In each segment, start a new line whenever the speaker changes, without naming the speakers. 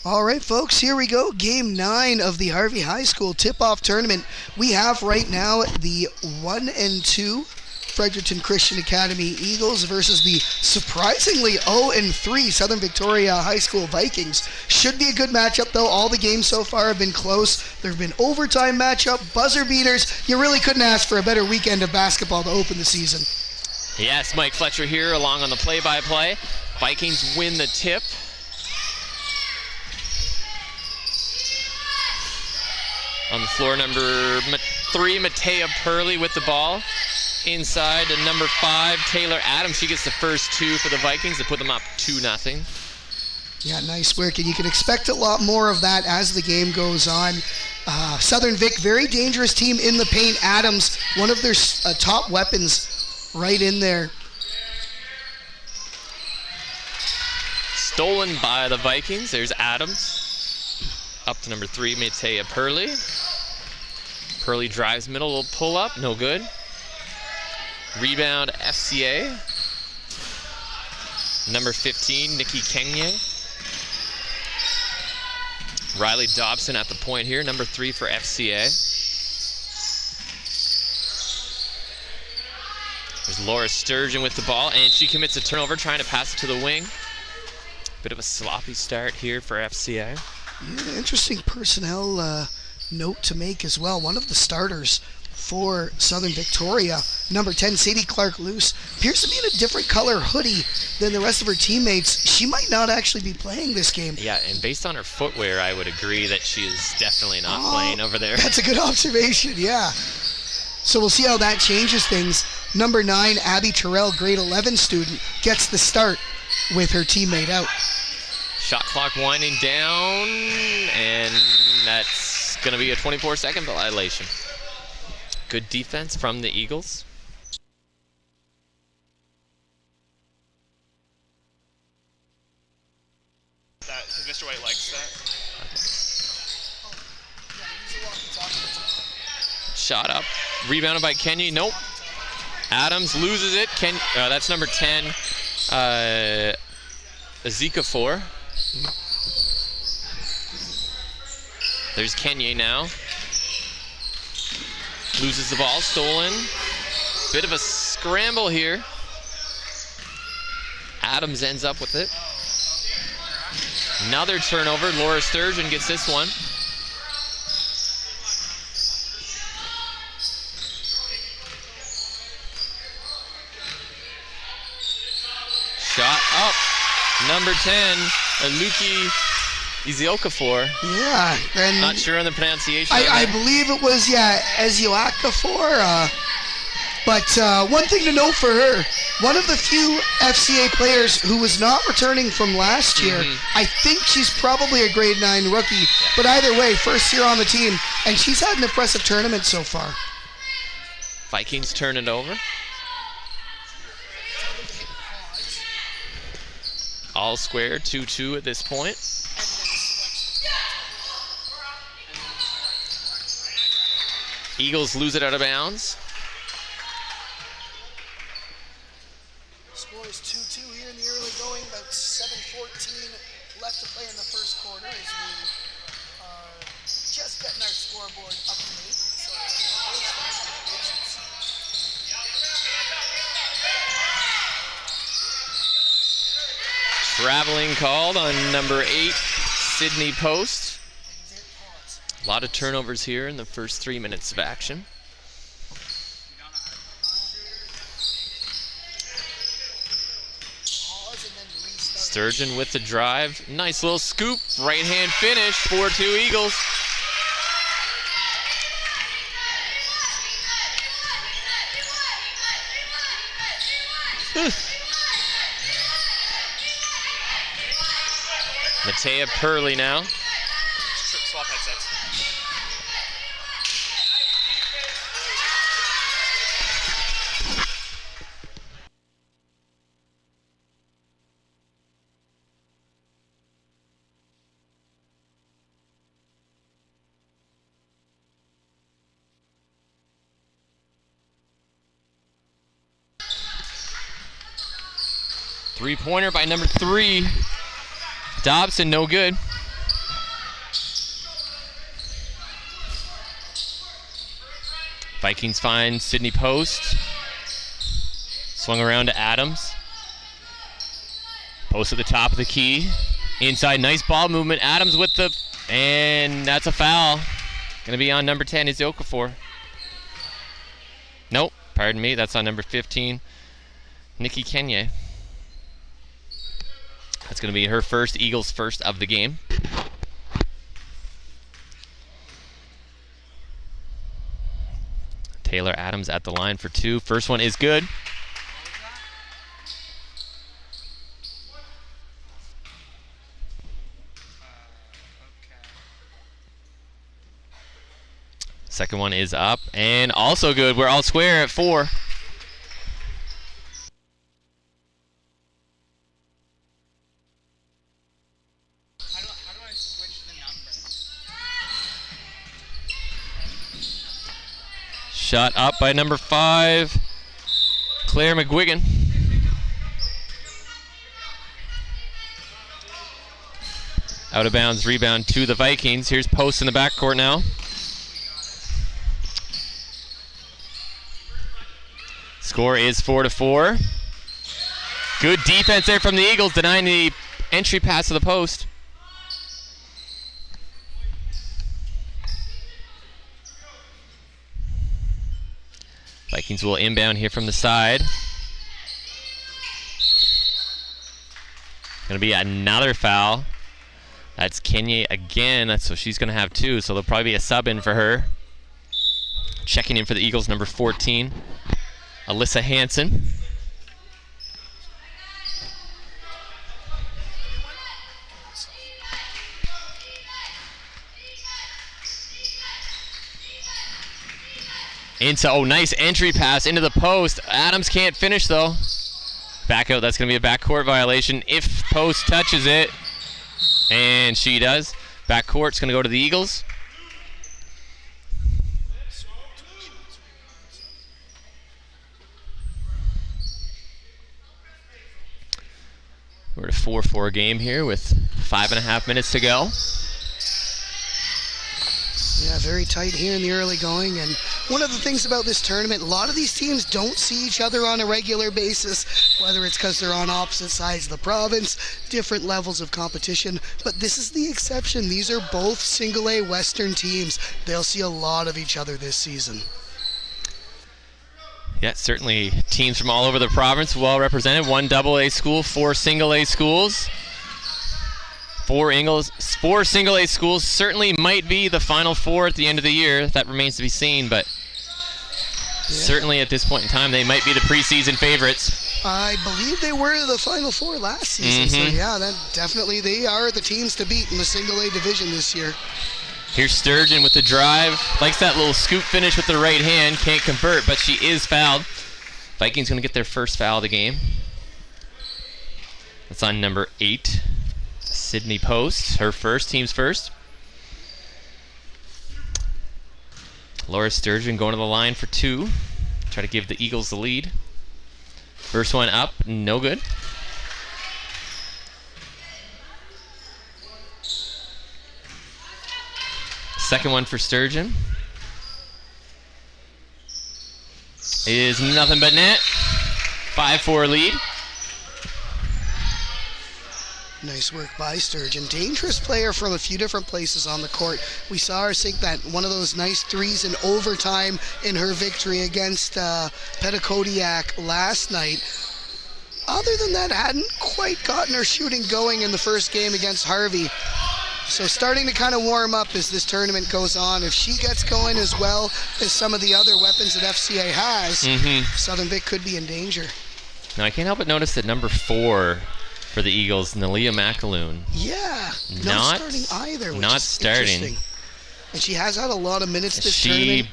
All right, folks, here we go. Game 9 of the Harvey High School tip-off tournament. We have right now the 1-2 Fredericton Christian Academy Eagles versus the surprisingly 0-3 Southern Victoria High School Vikings. Should be a good matchup, though. All the games so far have been close. There have been overtime matchup, buzzer beaters. You really couldn't ask for a better weekend of basketball to open the season.
Yes, Mike Fletcher here along on the play-by-play. Vikings win the tip. On the floor, number 3, Matea Purley with the ball. Inside to number 5, Taylor Adams. She gets the first 2 for the Vikings to put them up 2-0.
Yeah, nice work, and you can expect a lot more of that as the game goes on. Southern Vic, very dangerous team in the paint. Adams, one of their top weapons right in there.
Stolen by the Vikings. There's Adams. Up to number 3, Matea Purley. Purley drives middle, little pull up, no good. Rebound FCA. Number 15, Nikki Kenye. Riley Dobson at the point here, number 3 for FCA. There's Laura Sturgeon with the ball, and she commits a turnover, trying to pass it to the wing. Bit of a sloppy start here for FCA.
Yeah, interesting personnel note to make as well. One of the starters for Southern Victoria, number 10, Sadie Clark-Luce, appears to be in a different color hoodie than the rest of her teammates. She might not actually be playing this game.
Yeah, and based on her footwear, I would agree that she is definitely not playing over there.
That's a good observation, yeah. So we'll see how that changes things. Number 9, Abby Terrell, grade 11 student, gets the start with her teammate out.
Shot clock winding down, and that's going to be a 24-second violation. Good defense from the Eagles.
Mr. White likes that.
Shot up, rebounded by Kenny. Nope. Adams loses it. That's number 10, Azika 4. There's Kenye now. Loses the ball, stolen. Bit of a scramble here. Adams ends up with it. Another turnover. Laura Sturgeon gets this one. Shot up. Number 10, Aluki Eziokafor.
Yeah, and
not sure on the pronunciation.
I believe it was, Eziokafor. But one thing to note for her, one of the few FCA players who was not returning from last year. I think she's probably a grade 9 rookie. Yeah. But either way, first year on the team, and she's had an impressive tournament so far.
Vikings turn it over. All square, 2-2 at this point. Eagles lose it out of bounds.
Score is 2-2 here in the early going, about 7:14 left to play in the first quarter as we are just getting our scoreboard up to date. So
traveling called on number 8, Sydney Post. A lot of turnovers here in the first 3 minutes of action. Sturgeon with the drive. Nice little scoop. Right hand finish. 4-2 Eagles. Matea Purley now.
Swap headsets.
Three-pointer by number 3. Dobson, no good. Vikings find Sydney Post. Swung around to Adams. Post at the top of the key. Inside, nice ball movement. Adams with the, and that's a foul. Going to be on number 10, is Okafor. Nope, pardon me, that's on number 15, Nikki Kenye. That's going to be her first, Eagles' first of the game. Taylor Adams at the line for 2. First one is good. Second one is up and also good. We're all square at 4.
How do I switch the number?
Shot up by number 5, Claire McGuigan. Out of bounds, rebound to the Vikings. Here's Post in the backcourt now. Score is 4-4. Good defense there from the Eagles, denying the entry pass to the post. Vikings will inbound here from the side. Going to be another foul. That's Kenya again, so she's going to have 2, so there'll probably be a sub in for her. Checking in for the Eagles, number 14. Alyssa Hansen. Nice entry pass into the post. Adams can't finish though. Back out, that's going to be a backcourt violation if Post touches it. And she does. Backcourt's going to go to the Eagles. We're at a 4-4 game here with 5.5 minutes to go.
Yeah, very tight here in the early going. And one of the things about this tournament, a lot of these teams don't see each other on a regular basis, whether it's because they're on opposite sides of the province, different levels of competition. But this is the exception. These are both single A Western teams. They'll see a lot of each other this season.
Yeah, certainly teams from all over the province well represented. 1 AA school, 4 single A schools. 4 single A schools certainly might be the Final Four at the end of the year. That remains to be seen, but certainly at this point in time, they might be the preseason favorites.
I believe they were the Final Four last season, so yeah, that definitely they are the teams to beat in the single A division this year.
Here's Sturgeon with the drive. Likes that little scoop finish with the right hand. Can't convert, but she is fouled. Vikings going to get their first foul of the game. That's on number 8, Sydney Post. Her first, team's first. Laura Sturgeon going to the line for 2. Try to give the Eagles the lead. First one up, no good. Second one for Sturgeon is nothing but net. 5-4 lead.
Nice work by Sturgeon. Dangerous player from a few different places on the court. We saw her sink that one of those nice threes in overtime in her victory against Petitcodiac last night. Other than that, hadn't quite gotten her shooting going in the first game against Harvey. So starting to kind of warm up as this tournament goes on. If she gets going as well as some of the other weapons that FCA has, Southern Vic could be in danger.
Now I can't help but notice that number 4 for the Eagles, Nalia McAloon.
Yeah, not starting either.
Not starting.
And she has had a lot of minutes this tournament.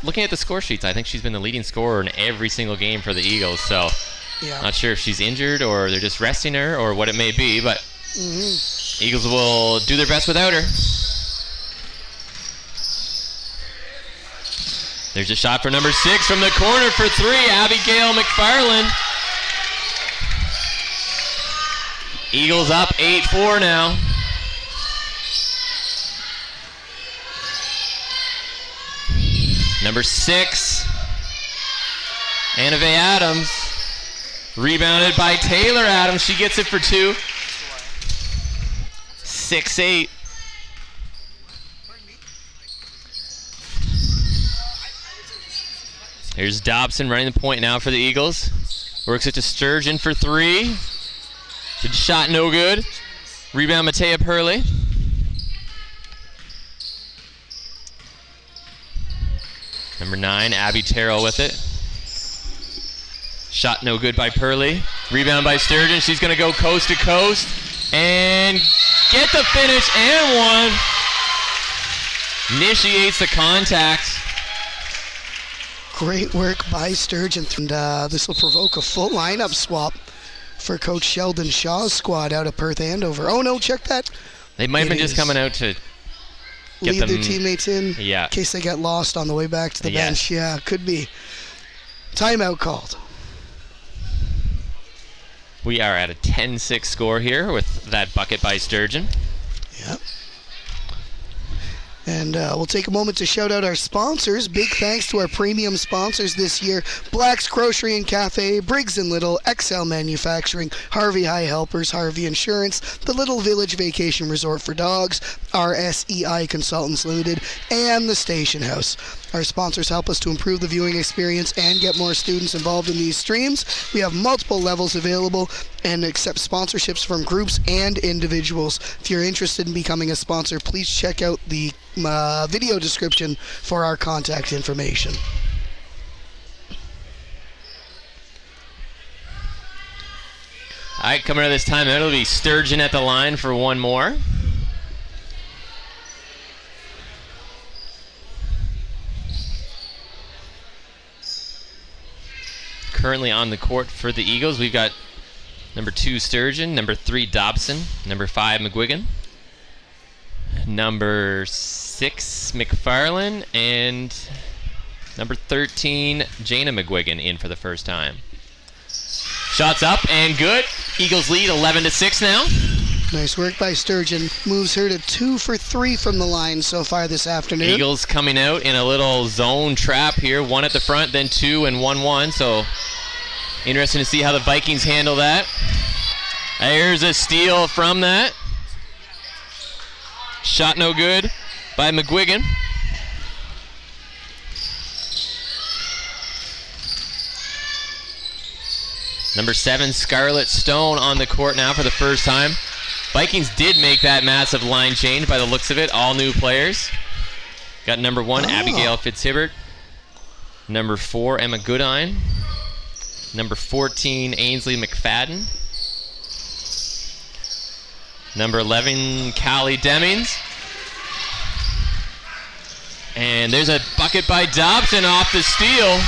Looking at the score sheets, I think she's been the leading scorer in every single game for the Eagles. So not sure if she's injured or they're just resting her or what it may be, but Eagles will do their best without her. There's a shot for number 6 from the corner for 3, Abigail McFarland. Eagles up 8-4 now. Number 6, Anna Faye Adams. Rebounded by Taylor Adams. She gets it for 2. 6-8. Here's Dobson running the point now for the Eagles. Works it to Sturgeon for 3. Good shot, no good. Rebound, Matea Purley. Number 9, Abby Terrell with it. Shot no good by Purley. Rebound by Sturgeon. She's going to go coast to coast and get the finish and one. Initiates the contact.
Great work by Sturgeon. And this will provoke a full lineup swap for Coach Sheldon Shaw's squad out of Perth Andover. Oh no, check that.
They might have been just coming out to get
lead
them,
their teammates in
in
case they get lost on the way back to the bench. Yeah, could be. Timeout called.
We are at a 10-6 score here with that bucket by Sturgeon.
Yep. And we'll take a moment to shout out our sponsors. Big thanks to our premium sponsors this year: Black's Grocery and Café, Briggs and Little, XL Manufacturing, Harvey High Helpers, Harvey Insurance, the Little Village Vacation Resort for Dogs, RSEI Consultants Ltd, and the Station House. Our sponsors help us to improve the viewing experience and get more students involved in these streams. We have multiple levels available and accept sponsorships from groups and individuals. If you're interested in becoming a sponsor, please check out the video description for our contact information.
All right, coming out of this time, it'll be Sturgeon at the line for one more. Currently on the court for the Eagles, we've got number 2 Sturgeon, number 3 Dobson, number 5 McGuigan, number 6 McFarlane, and number 13 Jana McGuigan in for the first time. Shots up and good. Eagles lead 11-6 now.
Nice work by Sturgeon. Moves her to 2 for 3 from the line so far this afternoon.
Eagles coming out in a little zone trap here. 1 at the front, then 2 and 1-1. So interesting to see how the Vikings handle that. Here's a steal from that. Shot no good by McGuigan. Number 7, Scarlett Stone on the court now for the first time. Vikings did make that massive line change by the looks of it. All new players. Got number 1, Abigail Fitzhibbert. Number 4, Emma Goodine. Number 14, Ainsley McFadden. Number 11, Callie Demings. And there's a bucket by Dobson off the steal.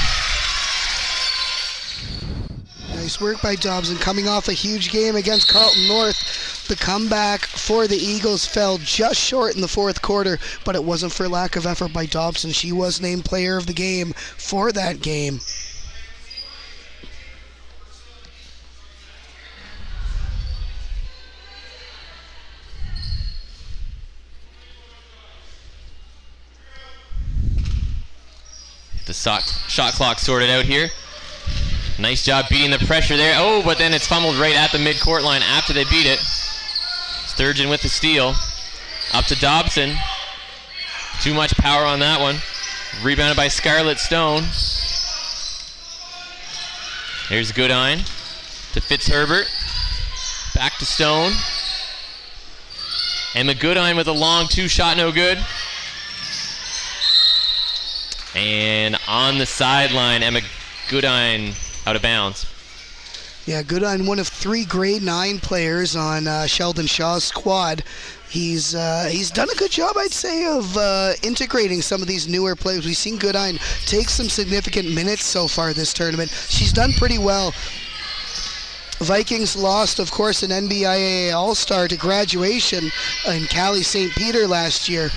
Nice work by Dobson, coming off a huge game against Carlton North. The comeback for the Eagles fell just short in the fourth quarter, but it wasn't for lack of effort by Dobson. She was named player of the game for that game.
The shot clock sorted out here. Nice job beating the pressure there. Oh, but then it's fumbled right at the midcourt line after they beat it. Sturgeon with the steal. Up to Dobson. Too much power on that one. Rebounded by Scarlett Stone. Here's Goodine to Fitzherbert. Back to Stone. And McGoodine with a long 2 shot, no good. And on the sideline, Emma Goodine out of bounds.
Yeah, Goodine, one of 3 grade 9 players on Sheldon Shaw's squad. He's done a good job, I'd say, of integrating some of these newer players. We've seen Goodine take some significant minutes so far this tournament. She's done pretty well. Vikings lost, of course, an NBIA All-Star to graduation in Callie St. Peter last year.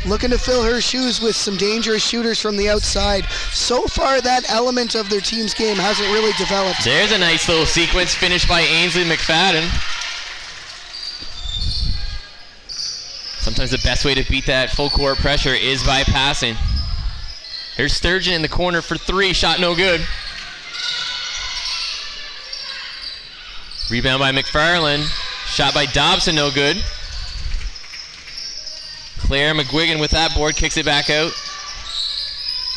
Looking to fill her shoes with some dangerous shooters from the outside. So far, that element of their team's game hasn't really developed.
There's a nice little sequence finished by Ainsley McFadden. Sometimes the best way to beat that full court pressure is by passing. Here's Sturgeon in the corner for 3. Shot no good. Rebound by McFarland. Shot by Dobson, no good. Claire McGuigan with that board, kicks it back out.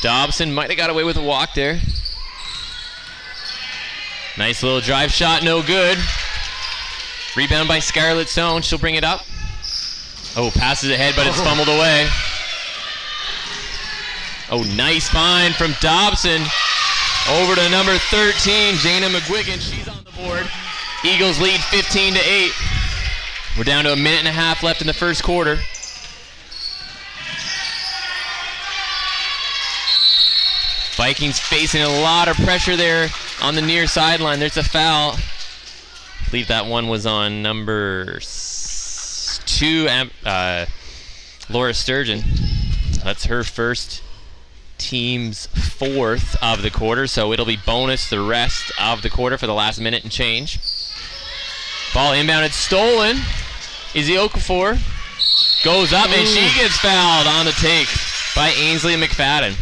Dobson might have got away with a walk there. Nice little drive shot, no good. Rebound by Scarlett Stone, she'll bring it up. Oh, passes ahead, but it's fumbled away. Oh, nice find from Dobson. Over to number 13, Jana McGuigan, she's on the board. Eagles lead 15-8. We're down to a minute and a half left in the first quarter. Vikings facing a lot of pressure there on the near sideline. There's a foul. I believe that one was on number 2, Laura Sturgeon. That's her first, team's 4th of the quarter, so it'll be bonus the rest of the quarter for the last minute and change. Ball inbounded, stolen. Izzy Okafor goes up and she gets fouled on the take by Ainsley McFadden.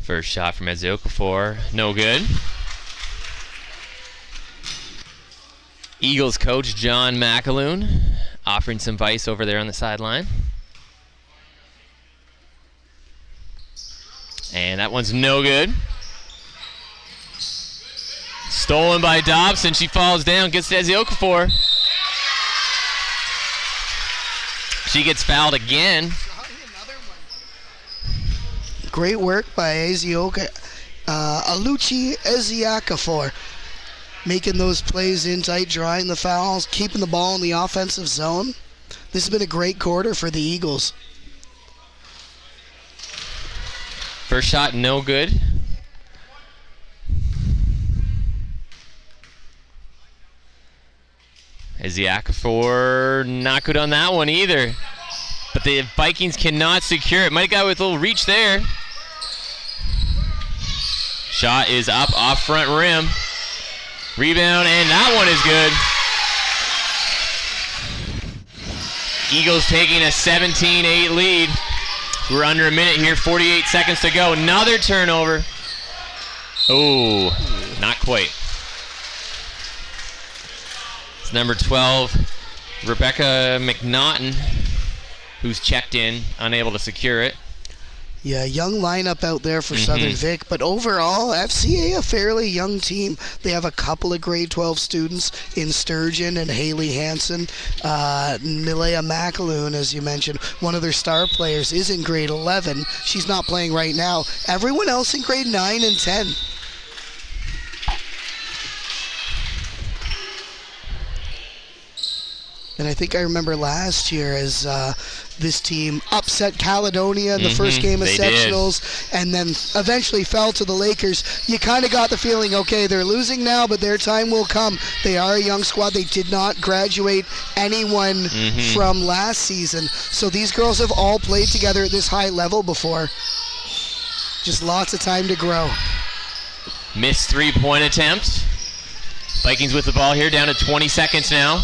First shot from Izzy Okafor, no good. Eagles coach John McAloon offering some advice over there on the sideline. And that one's no good. Stolen by Dobson. She falls down, gets to Izzy Okafor. She gets fouled again.
Great work by Aluchi Eziakafor. Making those plays in tight, drawing the fouls, keeping the ball in the offensive zone. This has been a great quarter for the Eagles.
First shot, no good. Eziakafor, not good on that one either. But the Vikings cannot secure it. Might have got with a little reach there. Shot is up off front rim. Rebound, and that one is good. Eagles taking a 17-8 lead. We're under a minute here, 48 seconds to go. Another turnover. Oh, not quite. It's number 12, Rebecca McNaughton, who's checked in, unable to secure it.
Yeah, young lineup out there for Southern Vic, but overall, FCA a fairly young team. They have a couple of grade 12 students in Sturgeon and Haley Hansen. Milea McAloon, as you mentioned, one of their star players is in grade 11. She's not playing right now. Everyone else in grade 9 and 10. And I think I remember last year as this team upset Caledonia in the first game of sectionals and then eventually fell to the Lakers. You kind of got the feeling, okay, they're losing now, but their time will come. They are a young squad. They did not graduate anyone from last season. So these girls have all played together at this high level before. Just lots of time to grow.
Missed three-point attempt. Vikings with the ball here, down to 20 seconds now.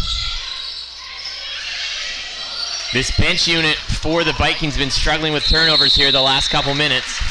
This bench unit for the Vikings been struggling with turnovers here the last couple minutes.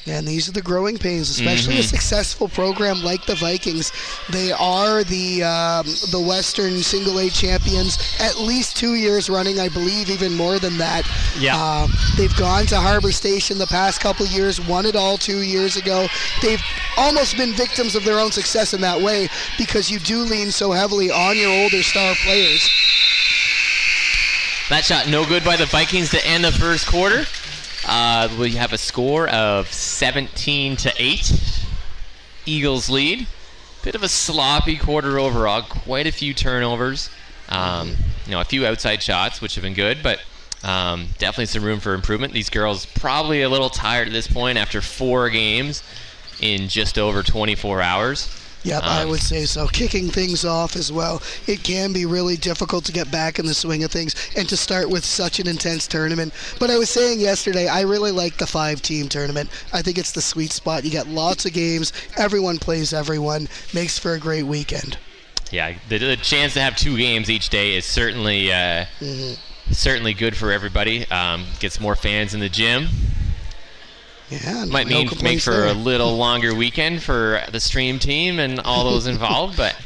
And these are the growing pains, especially a successful program like the Vikings. They are the Western Single A champions at least 2 years running, I believe even more than that.
Yeah.
They've gone to Harbor Station the past couple of years, won it all 2 years ago. They've almost been victims of their own success in that way because you do lean so heavily on your older star players.
That shot no good by the Vikings to end the first quarter. We have a score of 17-8. Eagles lead. Bit of a sloppy quarter overall. Quite a few turnovers. A few outside shots, which have been good, but definitely some room for improvement. These girls probably a little tired at this point after 4 games in just over 24 hours.
Yep, I would say so. Kicking things off as well, it can be really difficult to get back in the swing of things and to start with such an intense tournament. But I was saying yesterday, I really like the 5-team tournament. I think it's the sweet spot. You get lots of games, everyone plays everyone, makes for a great weekend.
Yeah, the chance to have 2 games each day is certainly certainly good for everybody. Gets more fans in the gym.
Yeah,
might make for a little longer weekend for the stream team and all those involved, but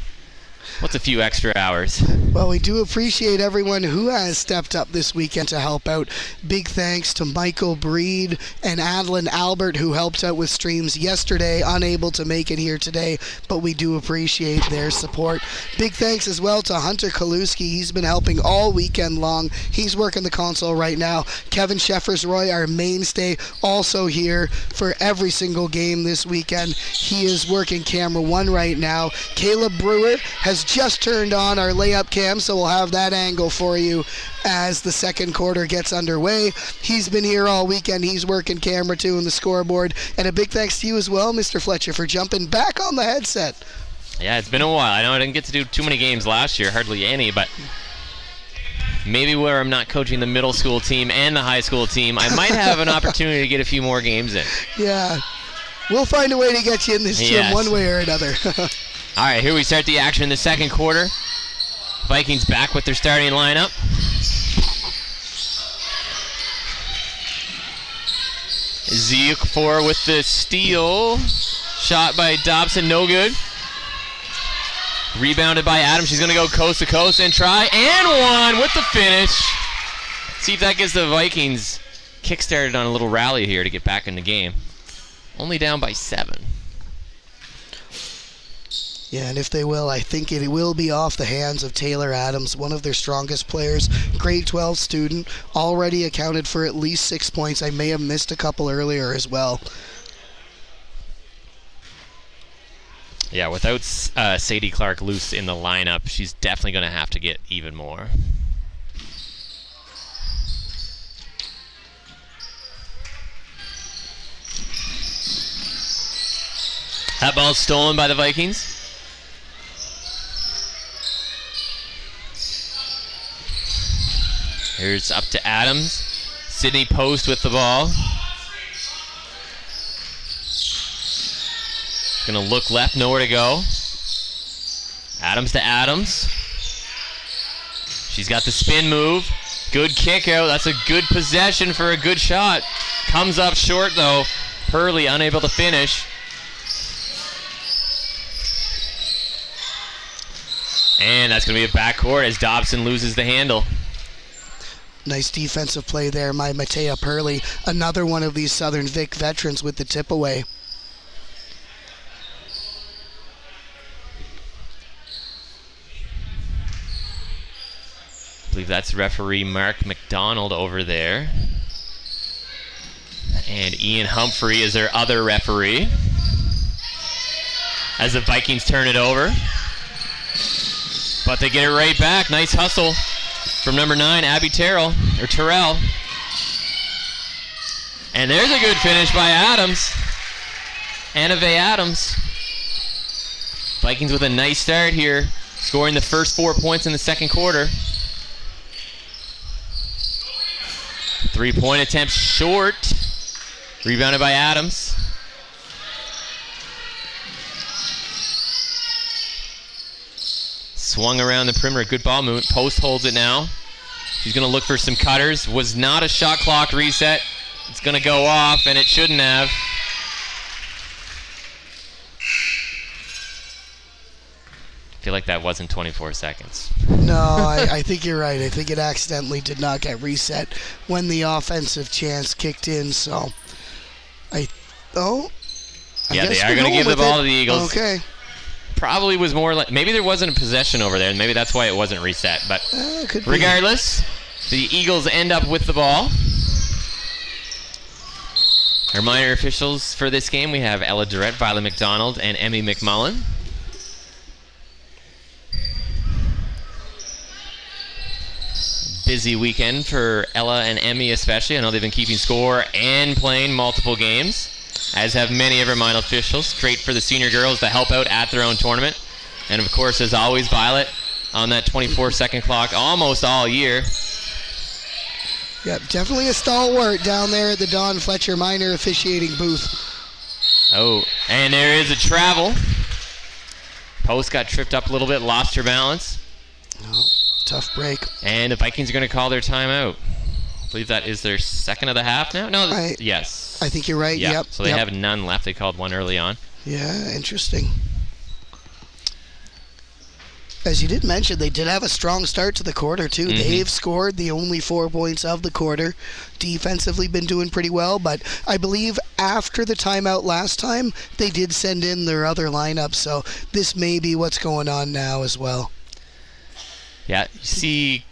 what's a few extra hours?
Well, we do appreciate everyone who has stepped up this weekend to help out. Big thanks to Michael Breed and Adeline Albert, who helped out with streams yesterday, unable to make it here today, but we do appreciate their support. Big thanks as well to Hunter Kaluski. He's been helping all weekend long. He's working the console right now. Kevin Sheffers-Roy, our mainstay, also here for every single game this weekend. He is working camera 1 right now. Caleb Brewer has just turned on our layup cam, so we'll have that angle for you as the second quarter gets underway. He's been here all weekend. He's working camera 2 and the scoreboard. And a big thanks to you as well, Mr. Fletcher, for jumping back on the headset.
Yeah, it's been a while. I know I didn't get to do too many games last year, hardly any, but maybe where I'm not coaching the middle school team and the high school team, I might have an opportunity to get a few more games in.
Yeah. We'll find a way to get you in this gym one way or another.
All right, here we start the action in the second quarter. Vikings back with their starting lineup. Zeke with the steal. Shot by Dobson, no good. Rebounded by Adams. She's going to go coast to coast and try. And 1 with the finish. See if that gets the Vikings kick-started on a little rally here to get back in the game. Only down by 7.
Yeah, and if they will, I think it will be off the hands of Taylor Adams, one of their strongest players, grade 12 student, already accounted for at least 6 points. I may have missed a couple earlier as well.
Yeah, without Sadie Clark loose in the lineup, she's definitely going to have to get even more. That ball's stolen by the Vikings. Here's up to Adams. Sydney Post with the ball. Gonna look left, nowhere to go. Adams to Adams. She's got the spin move. Good kick out. That's a good possession for a good shot. Comes up short though. Hurley unable to finish. And that's gonna be a backcourt as Dobson loses the handle.
Nice defensive play there by Matea Purley, another one of these Southern Vic veterans with the tip away.
I believe that's referee Mark McDonald over there. And Ian Humphrey is their other referee. As the Vikings turn it over. But they get it right back. Nice hustle from number 9, Abby Terrell. And there's a good finish by Adams. Anave Adams. Vikings with a nice start here, scoring the first 4 points in the second quarter. 3-point attempt short. Rebounded by Adams. Swung around the perimeter. Good ball movement. Post holds it now. She's going to look for some cutters. Was not a shot clock reset. It's going to go off, and it shouldn't have. I feel like that wasn't 24 seconds.
No, I think you're right. I think it accidentally did not get reset when the offensive chance kicked in. So, I
they are going to give the ball to the Eagles.
Okay.
Probably was more like, maybe there wasn't a possession over there, and maybe that's why it wasn't reset. But regardless, the Eagles end up with the ball. Our minor officials for this game, we have Ella Durrett, Violet McDonald, and Emmy McMullen. Busy weekend for Ella and Emmy especially. I know they've been keeping score and playing multiple games. as have many of our minor officials. Great for the senior girls to help out at their own tournament. And, of course, as always, Violet on that 24-second clock almost all year.
Yep, definitely a stalwart down there at the Don Fletcher minor officiating booth.
Oh, and there is a travel. Post got tripped up a little bit, lost her balance.
Oh, tough break.
And the Vikings are going to call their timeout. I believe that is their second of the half now. No, yes.
I think you're right.
Yeah.
Yep.
So they have none left. They called one early on.
Yeah, interesting. As you did mention, they did have a strong start to the quarter, too.
Mm-hmm.
They've scored the only 4 points of the quarter. Defensively been doing pretty well, but I believe after the timeout last time, they did send in their other lineup, so this may be what's going on now as well.
Yeah, you see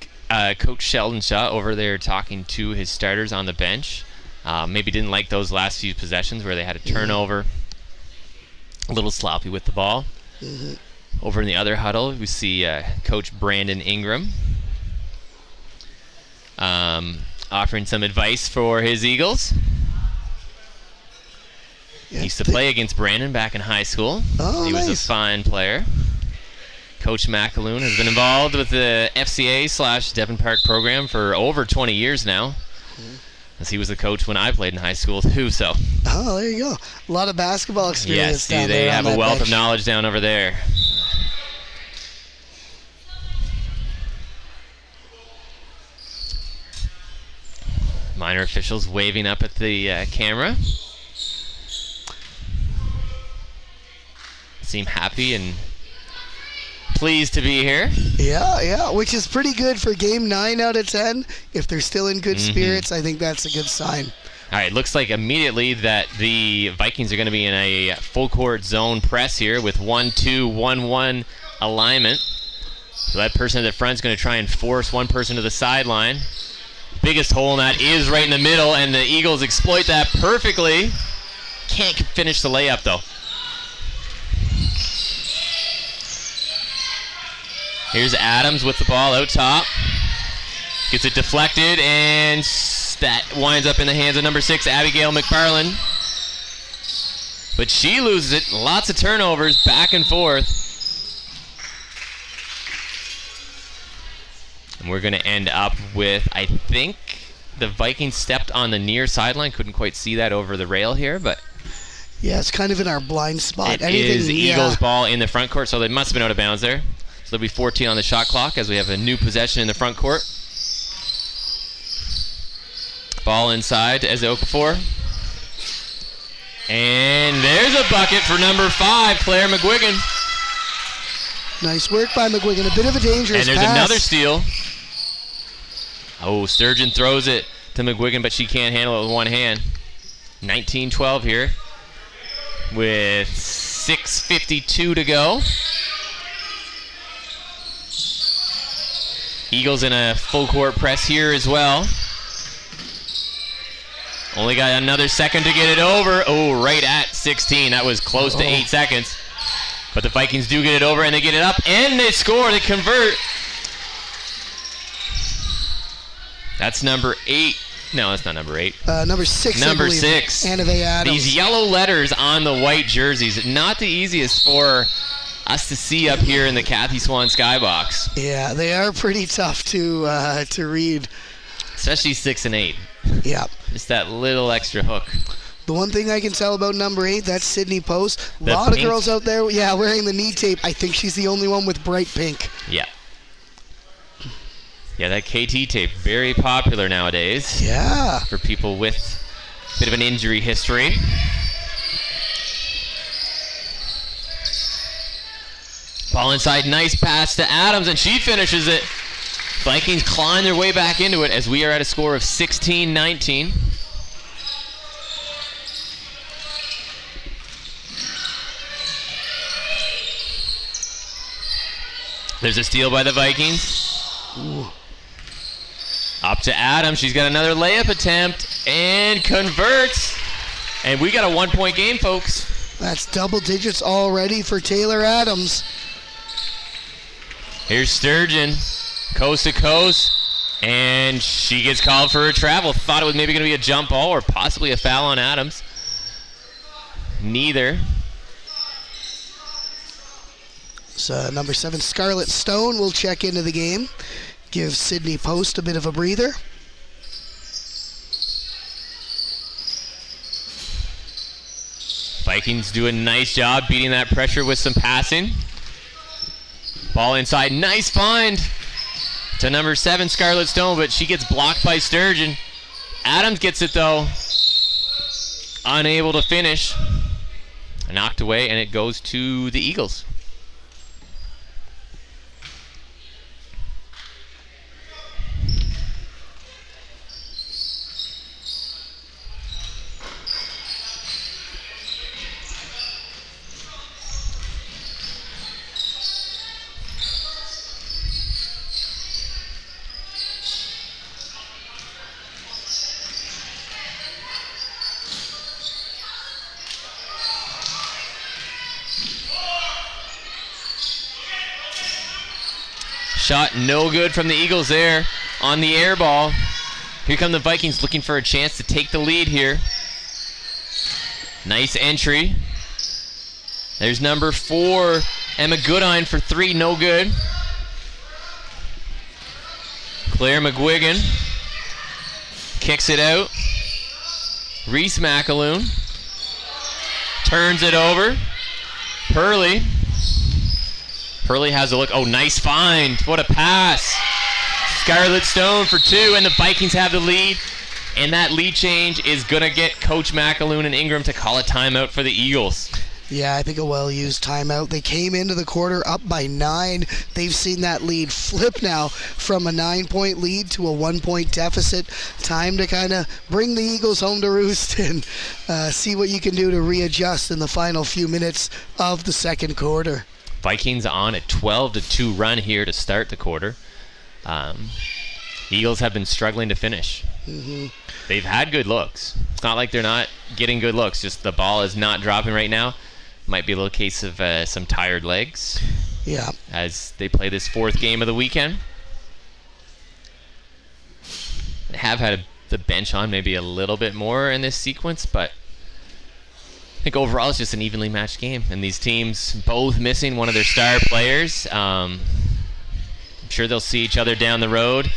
Coach Sheldon Shaw over there talking to his starters on the bench. Maybe didn't like those last few possessions where they had a turnover. A little sloppy with the ball.
Mm-hmm.
Over in the other huddle, we see Coach Brandon Ingram offering some advice for his Eagles.
Yeah,
Used to play against Brandon back in high school.
Oh,
he was
nice.
a fine player. Coach McAloon has been involved with the FCA / Devon Park program for over 20 years now. As he was the coach when I played in high school too, so.
Oh, there you go. A lot of basketball experience down there.
They have
on
a
that
wealth
bench.
of knowledge down over there. Minor officials waving up at the camera. Seem happy and pleased to be here.
Yeah, which is pretty good for game 9 out of 10. If they're still in good spirits, I think that's a good sign.
All right, looks like immediately that the Vikings are going to be in a full court zone press here with 1-2-1-1 alignment. So that person at the front is going to try and force one person to the sideline. Biggest hole in that is right in the middle, and the Eagles exploit that perfectly. Can't finish the layup, though. Here's Adams with the ball out top. Gets it deflected, and that winds up in the hands of number 6, Abigail McFarland. But she loses it. Lots of turnovers, back and forth. And we're going to end up with, I think, the Vikings stepped on the near sideline. Couldn't quite see that over the rail here, but
Yeah, it's kind of in our blind spot.
it is Eagles ball in the front court, so they must have been out of bounds there. So there'll be 14 on the shot clock as we have a new possession in the front court. Ball inside to Eze Okafor. And there's a bucket for number 5, Claire McGuigan.
Nice work by McGuigan. A bit of a dangerous
And there's
pass.
another steal. Oh, Sturgeon throws it to McGuigan, but she can't handle it with one hand. 19-12 here with 6:52 to go. Eagles in a full court press here as well. Only got another second to get it over. Oh, right at 16. That was close to 8 seconds. But the Vikings do get it over, and they get it up, and they score. They convert. That's number 8. No, that's not number 8.
Number 6.
Number
I believe.
6.
Anna Faye Adams.
These yellow letters on the white jerseys. Not the easiest for us to see up here in the Kathy Swan skybox.
Yeah, they are pretty tough to read.
Especially 6 and 8.
Yeah.
Just that little extra hook.
The one thing I can tell about number 8, that's Sydney Post. A
The
lot
pink.
of girls out there, wearing the knee tape. I think she's the only one with bright pink.
Yeah. Yeah, that KT tape, very popular nowadays.
Yeah.
For people with a bit of an injury history. Ball inside, nice pass to Adams, and she finishes it. Vikings climb their way back into it as we are at a score of 16-19. There's a steal by the Vikings.
Ooh.
Up to Adams. She's got another layup attempt and converts. And we got a 1-point game, folks.
That's double digits already for Taylor Adams.
Here's Sturgeon, coast to coast, and she gets called for a travel. Thought it was maybe going to be a jump ball or possibly a foul on Adams. Neither.
So number 7, Scarlett Stone, will check into the game. Give Sydney Post a bit of a breather.
Vikings do a nice job beating that pressure with some passing. Ball inside. Nice find to number 7, Scarlett Stone, but she gets blocked by Sturgeon. Adams gets it, though. Unable to finish. Knocked away, and it goes to the Eagles. Shot no good from the Eagles there on the air ball. Here come the Vikings looking for a chance to take the lead here. Nice entry. There's number 4, Emma Goodine for 3, no good. Claire McGuigan kicks it out. Reese McAloon turns it over. Purley has a look. Oh, nice find. What a pass. Scarlett Stone for 2, and the Vikings have the lead. And that lead change is going to get Coach McAloon and Ingram to call a timeout for the Eagles.
Yeah, I think a well-used timeout. They came into the quarter up by 9. They've seen that lead flip now from a 9-point lead to a 1-point deficit. Time to kind of bring the Eagles home to roost and see what you can do to readjust in the final few minutes of the second quarter.
Vikings on a 12-2 run here to start the quarter. Eagles have been struggling to finish.
Mm-hmm.
They've had good looks. It's not like they're not getting good looks, just the ball is not dropping right now. Might be a little case of some tired legs.
Yeah.
As they play this 4th game of the weekend. They have had the bench on maybe a little bit more in this sequence, but I think overall it's just an evenly matched game, and these teams both missing one of their star players. I'm sure they'll see each other down the road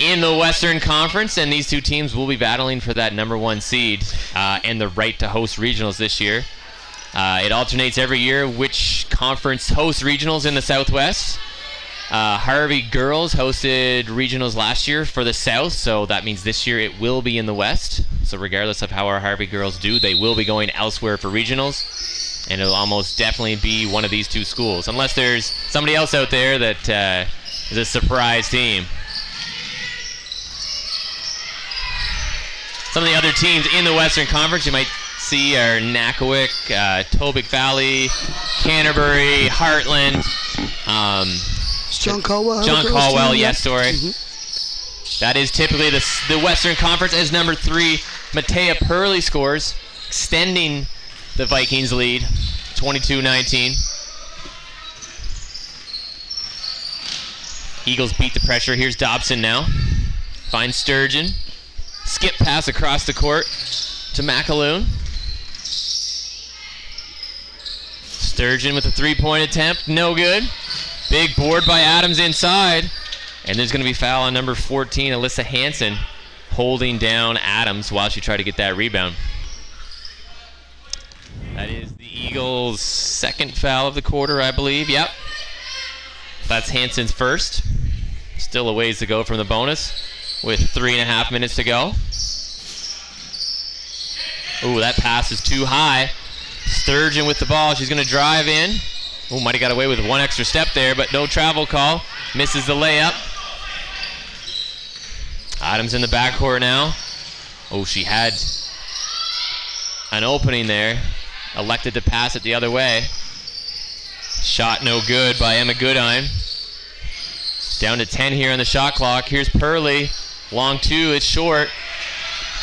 in the Western Conference, and these two teams will be battling for that number 1 seed and the right to host regionals this year. It alternates every year which conference hosts regionals in the Southwest. Harvey girls hosted regionals last year for the South, so that means this year it will be in the West. So regardless of how our Harvey girls do, they will be going elsewhere for regionals, and it'll almost definitely be one of these 2 schools, unless there's somebody else out there that is a surprise team. Some of the other teams in the Western Conference you might see are Nakawik, Tobic Valley, Canterbury, Heartland.
John Caldwell.
John Caldwell,
team,
yes, sorry.
Mm-hmm.
That is typically the Western Conference as number 3. Matea Purley scores, extending the Vikings lead, 22-19. Eagles beat the pressure. Here's Dobson now. Finds Sturgeon. Skip pass across the court to McAloon. Sturgeon with a 3-point attempt. No good. Big board by Adams inside. And there's going to be foul on number 14, Alyssa Hansen, holding down Adams while she tried to get that rebound. That is the Eagles' second foul of the quarter, I believe. Yep. That's Hansen's first. Still a ways to go from the bonus with 3.5 minutes to go. Ooh, that pass is too high. Sturgeon with the ball. She's going to drive in. Ooh, might have got away with one extra step there, but no travel call. Misses the layup. Adams in the backcourt now. Oh, she had an opening there. Elected to pass it the other way. Shot no good by Emma Goodine. Down to 10 here on the shot clock. Here's Purley. Long 2, it's short.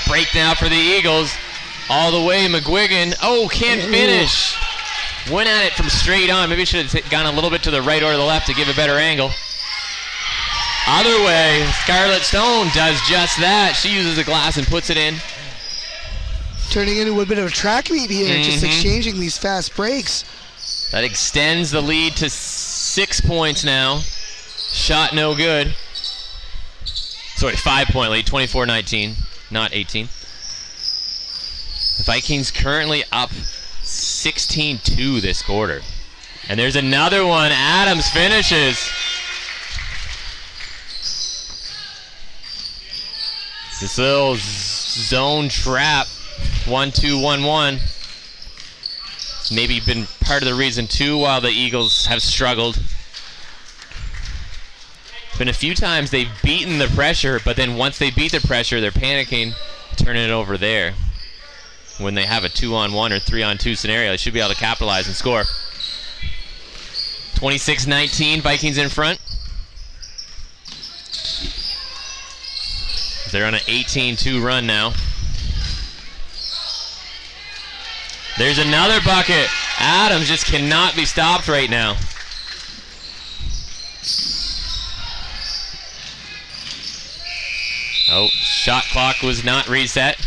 Break now for the Eagles. All the way, McGuigan. Oh, can't finish. Went at it from straight on. Maybe should have gone a little bit to the right or the left to give a better angle. Other way, Scarlett Stone does just that. She uses the glass and puts it in.
Turning into a bit of a track meet here, just exchanging these fast breaks.
That extends the lead to 6 points now. Shot no good. Sorry, 5-point lead, 24-19, not 18. The Vikings currently up 16-2 this quarter. And there's another one. Adams finishes. This little zone trap. 1-2-1-1. Maybe been part of the reason too while the Eagles have struggled. Been a few times they've beaten the pressure, but then once they beat the pressure, they're panicking, turning it over there. When they have a 2-on-1 or 3-on-2 scenario, they should be able to capitalize and score. 26-19, Vikings in front. They're on an 18-2 run now. There's another bucket. Adams just cannot be stopped right now. Oh, shot clock was not reset.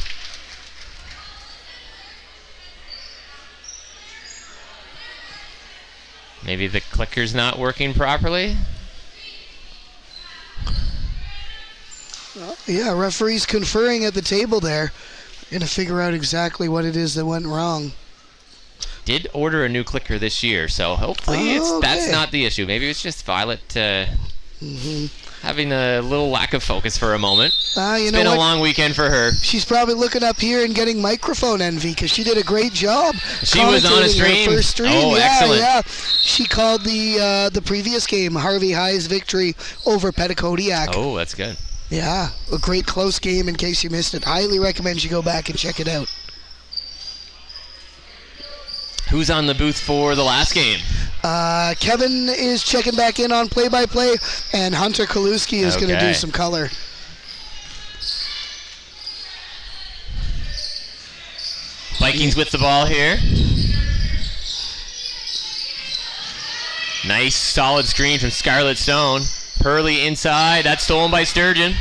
Maybe the clicker's not working properly.
Well, yeah, referees conferring at the table there. Going to figure out exactly what it is that went wrong.
Did order a new clicker this year, so hopefully that's not the issue. Maybe it's just Violet having a little lack of focus for a moment. It's been a long weekend for her.
She's probably looking up here and getting microphone envy because she did a great job.
She was on a stream.
Her first stream.
Oh,
yeah,
excellent.
Yeah. She called the previous game, Harvey High's victory over Petticodiac.
Oh, that's good.
Yeah, a great close game in case you missed it. Highly recommend you go back and check it out.
Who's on the booth for the last game?
Kevin is checking back in on play-by-play, and Hunter Kaluski is going to do some color.
Vikings with the ball here. Nice solid screen from Scarlett Stone. Hurley inside. That's stolen by Sturgeon.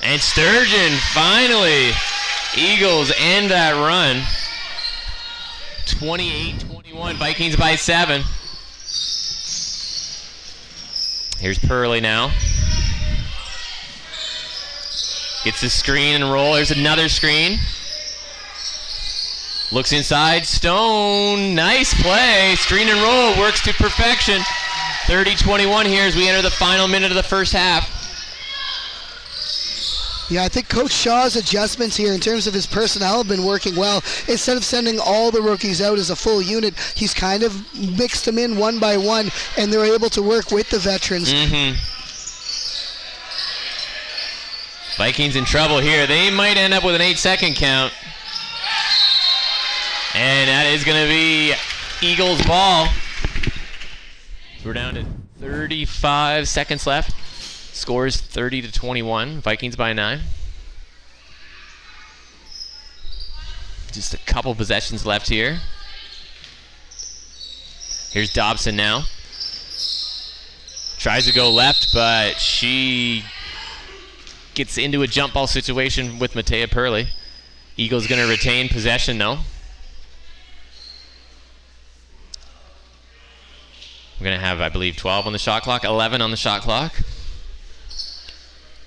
And Sturgeon finally. Eagles end that run. 28-21. Vikings by 7. Here's Purley now. Gets the screen and roll. There's another screen. Looks inside. Stone. Nice play. Screen and roll works to perfection. 30-21 here as we enter the final minute of the first half.
Yeah, I think Coach Shaw's adjustments here in terms of his personnel have been working well. Instead of sending all the rookies out as a full unit, he's kind of mixed them in one by one, and they're able to work with the veterans.
Vikings in trouble here. They might end up with an 8-second count. And that is going to be Eagles ball. We're down to 35 seconds left. Score is 30-21. Vikings by 9. Just a couple possessions left here. Here's Dobson now. Tries to go left, but she gets into a jump ball situation with Matea Purley. Eagles going to retain possession though. We're going to have, I believe, 12 on the shot clock, 11 on the shot clock.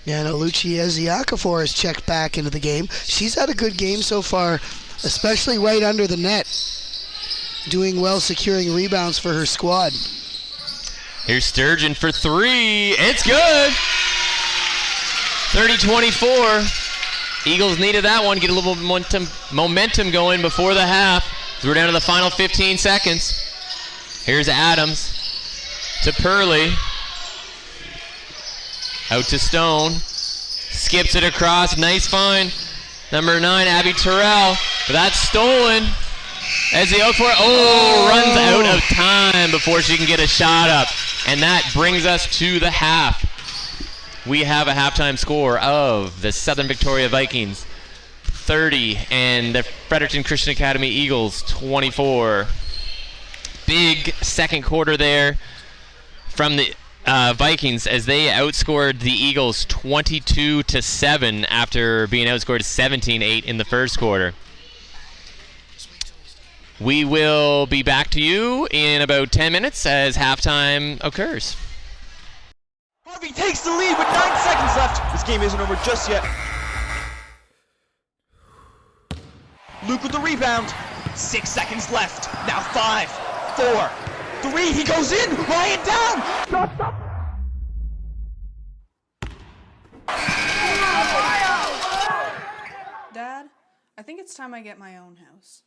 Yeah, no, Lucia Ziakafor has checked back into the game. She's had a good game so far, especially right under the net. Doing well securing rebounds for her squad.
Here's Sturgeon for 3. It's good! 30-24. Eagles needed that one. Get a little momentum going before the half. So we're down to the final 15 seconds. Here's Adams to Purley. Out to Stone. Skips it across. Nice find. Number 9, Abby Terrell. But that's stolen. As the out for it. Runs out of time before she can get a shot up. And that brings us to the half. We have a halftime score of the Southern Victoria Vikings 30 and the Fredericton Christian Academy Eagles 24. Big second quarter there from the Vikings as they outscored the Eagles 22-7 after being outscored 17-8 in the first quarter. We will be back to you in about 10 minutes as halftime occurs.
Harvey takes the lead with 9 seconds left. This game isn't over just yet. Luke with the rebound. 6 seconds left. Now 5, 4, 3. He goes in. Ryan down.
Dad, I think it's time I get my own house.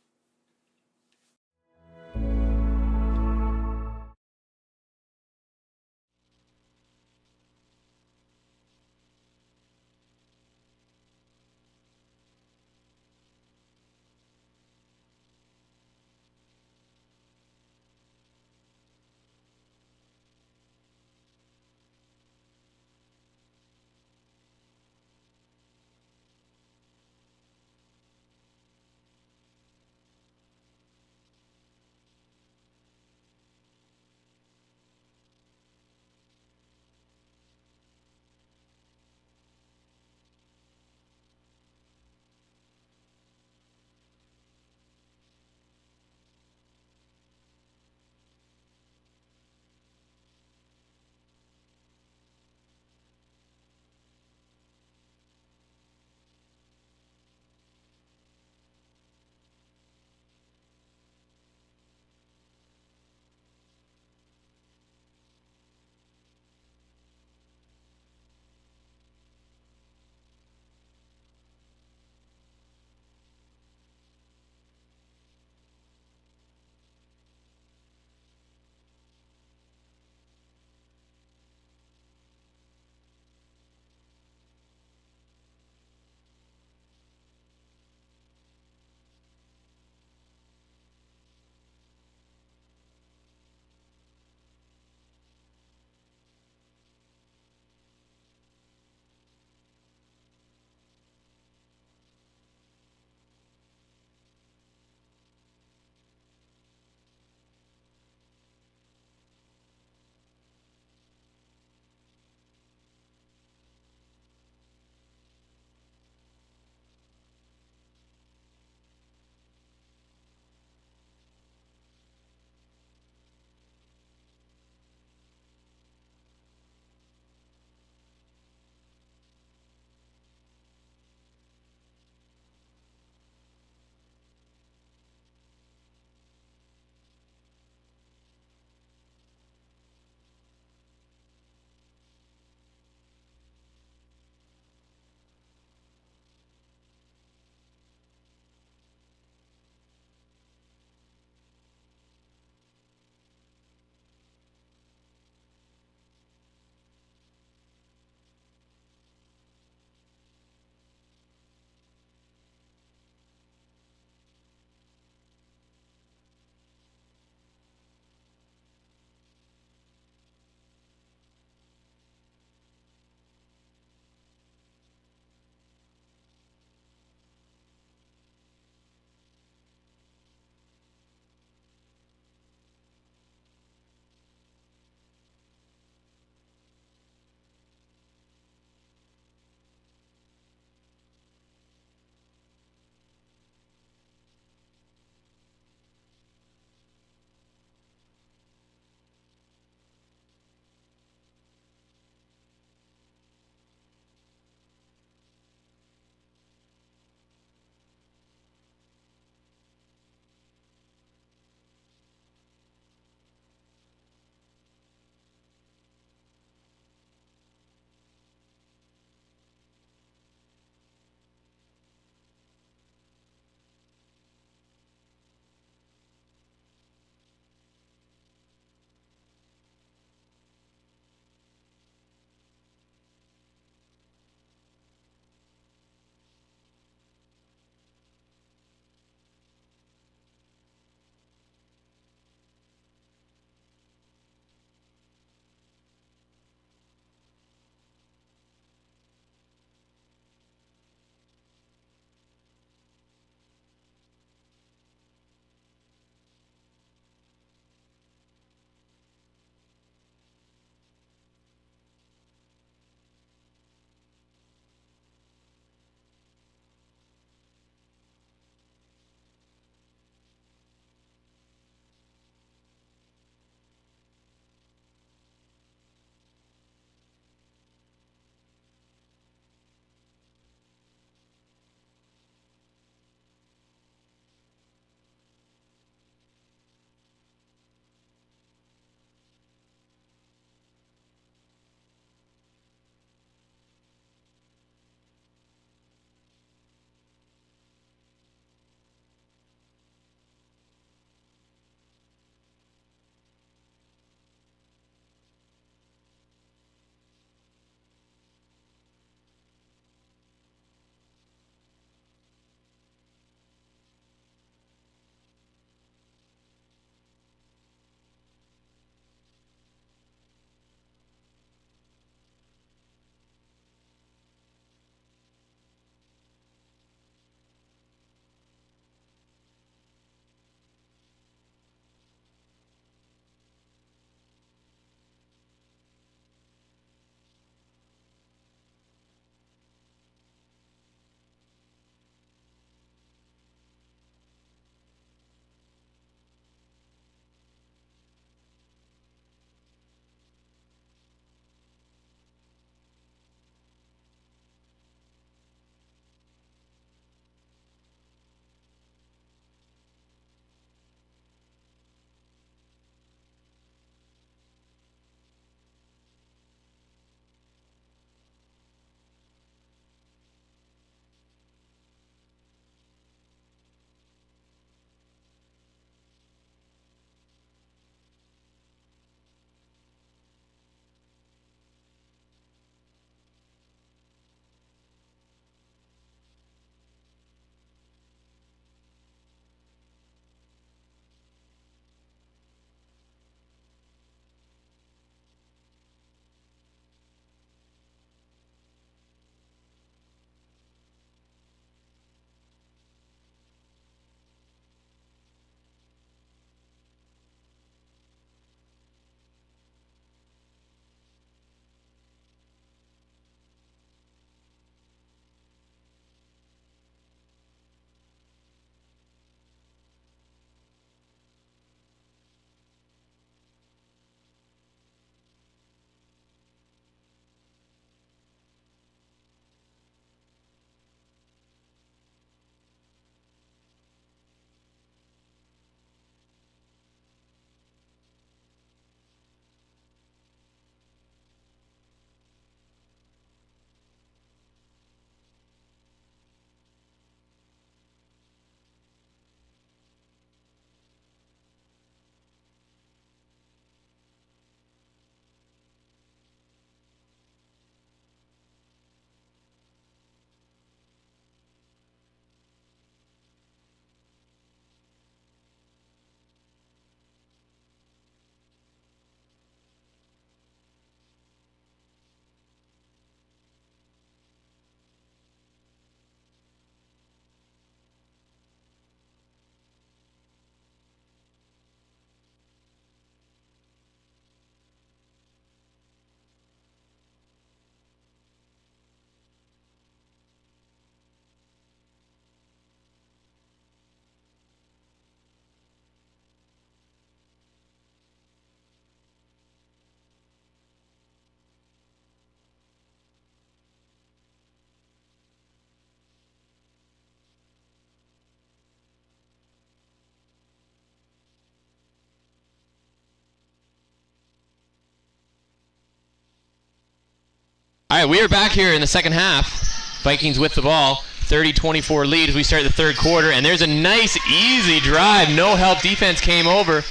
All right, we are back here in the second half. Vikings with the ball. 30-24 lead as we start the third quarter. And there's a nice, easy drive. No help defense came over.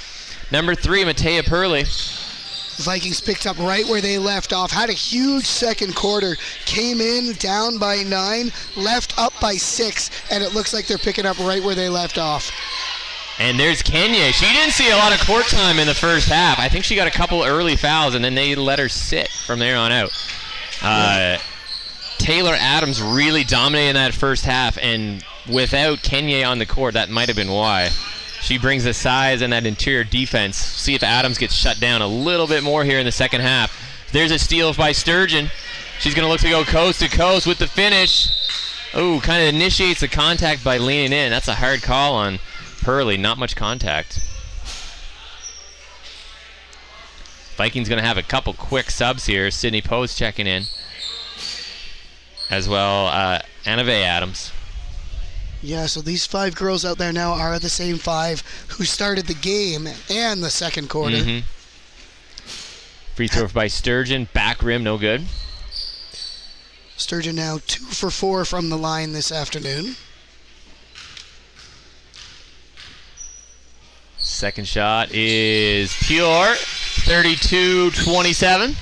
Number 3, Matea Purley.
Vikings picked up right where they left off. Had a huge second quarter. Came in down by 9. Left up by 6. And it looks like they're picking up right where they left off.
And there's Kenya. She didn't see a lot of court time in the first half. I think she got a couple early fouls, and then they let her sit from there on out. Taylor Adams really dominated in that first half, and without Kenya on the court, that might have been why. She brings the size and that interior defense. See if Adams gets shut down a little bit more here in the second half. There's a steal by Sturgeon. She's going to look to go coast to coast with the finish. Oh, kind of initiates the contact by leaning in. That's a hard call on Purley. Not much contact. Vikings going to have a couple quick subs here. Sydney Post checking in. As well, Anave Adams.
Yeah, so these 5 girls out there now are the same 5 who started the game and the second quarter.
Mm-hmm. Free throw by Sturgeon. Back rim, no good.
Sturgeon now 2 for 4 from the line this afternoon.
Second shot is pure. 32-27.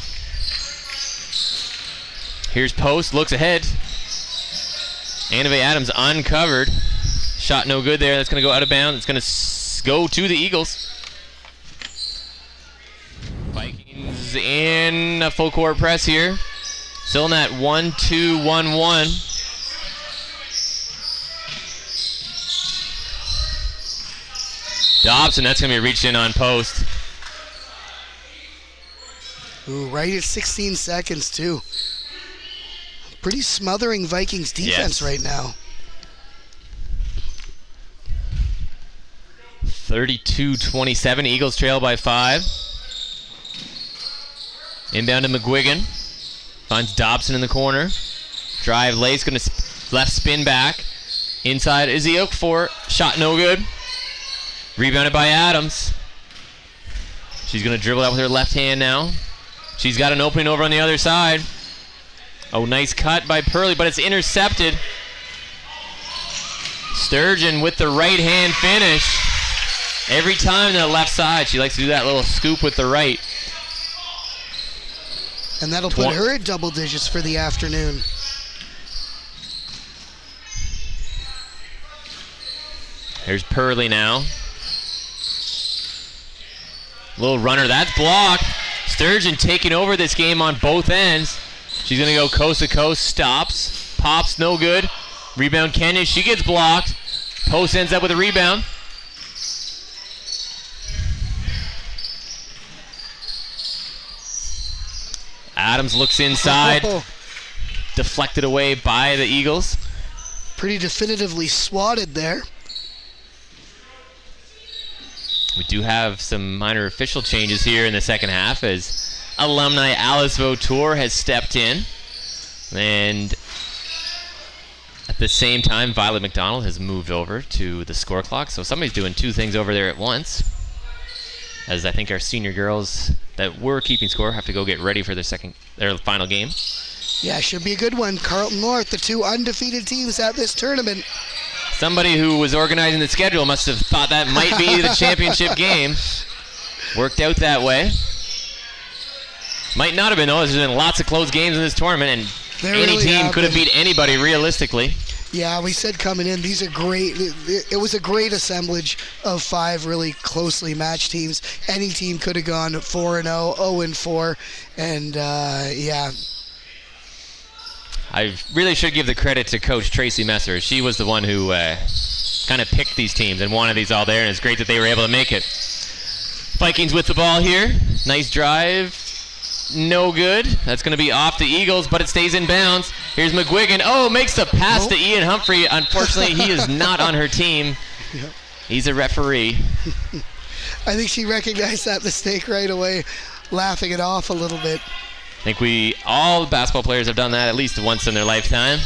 Here's Post, looks ahead. Anave Adams uncovered. Shot no good there. That's going to go out of bounds. It's going to go to the Eagles. Vikings in a full court press here. Still in that 1-2-1-1. Dobson, that's going to be reached in on Post.
Ooh, right at 16 seconds, too. Pretty smothering Vikings defense right now.
32-27. Eagles trail by 5. Inbound to McGuigan. Finds Dobson in the corner. Drive lace, going to left spin back. Inside is the Oak for shot no good. Rebounded by Adams. She's going to dribble out with her left hand now. She's got an opening over on the other side. Oh, nice cut by Purley, but it's intercepted. Sturgeon with the right hand finish. Every time to the left side, she likes to do that little scoop with the right.
And that'll put her at double digits for the afternoon.
Here's Purley now. Little runner, that's blocked. Sturgeon taking over this game on both ends. She's going to go coast to coast, stops, pops, no good. Rebound Kenya, she gets blocked. Post ends up with a rebound. Adams looks inside. Deflected away by the Eagles.
Pretty definitively swatted there.
We do have some minor official changes here in the second half as alumni Alice Vautour has stepped in. And at the same time, Violet McDonald has moved over to the score clock. So somebody's doing 2 things over there at once. As I think our senior girls that were keeping score have to go get ready for their final game.
Yeah, should be a good one. Carlton North, the 2 undefeated teams at this tournament.
Somebody who was organizing the schedule must have thought that might be the championship game. Worked out that way. Might not have been, though. There's been lots of close games in this tournament, and any team could have beat anybody realistically.
Yeah, we said coming in, these are great. It was a great assemblage of 5 really closely matched teams. Any team could have gone 4-0, 0-4, and yeah.
I really should give the credit to Coach Tracy Messer. She was the one who kind of picked these teams and wanted these all there, and it's great that they were able to make it. Vikings with the ball here. Nice drive. No good. That's going to be off the Eagles, but it stays in bounds. Here's McGuigan. Oh, makes the pass to Ian Humphrey. Unfortunately, he is not on her team.
Yep.
He's a referee.
I think she recognized that mistake right away, laughing it off a little bit.
I think all basketball players have done that at least once in their lifetime.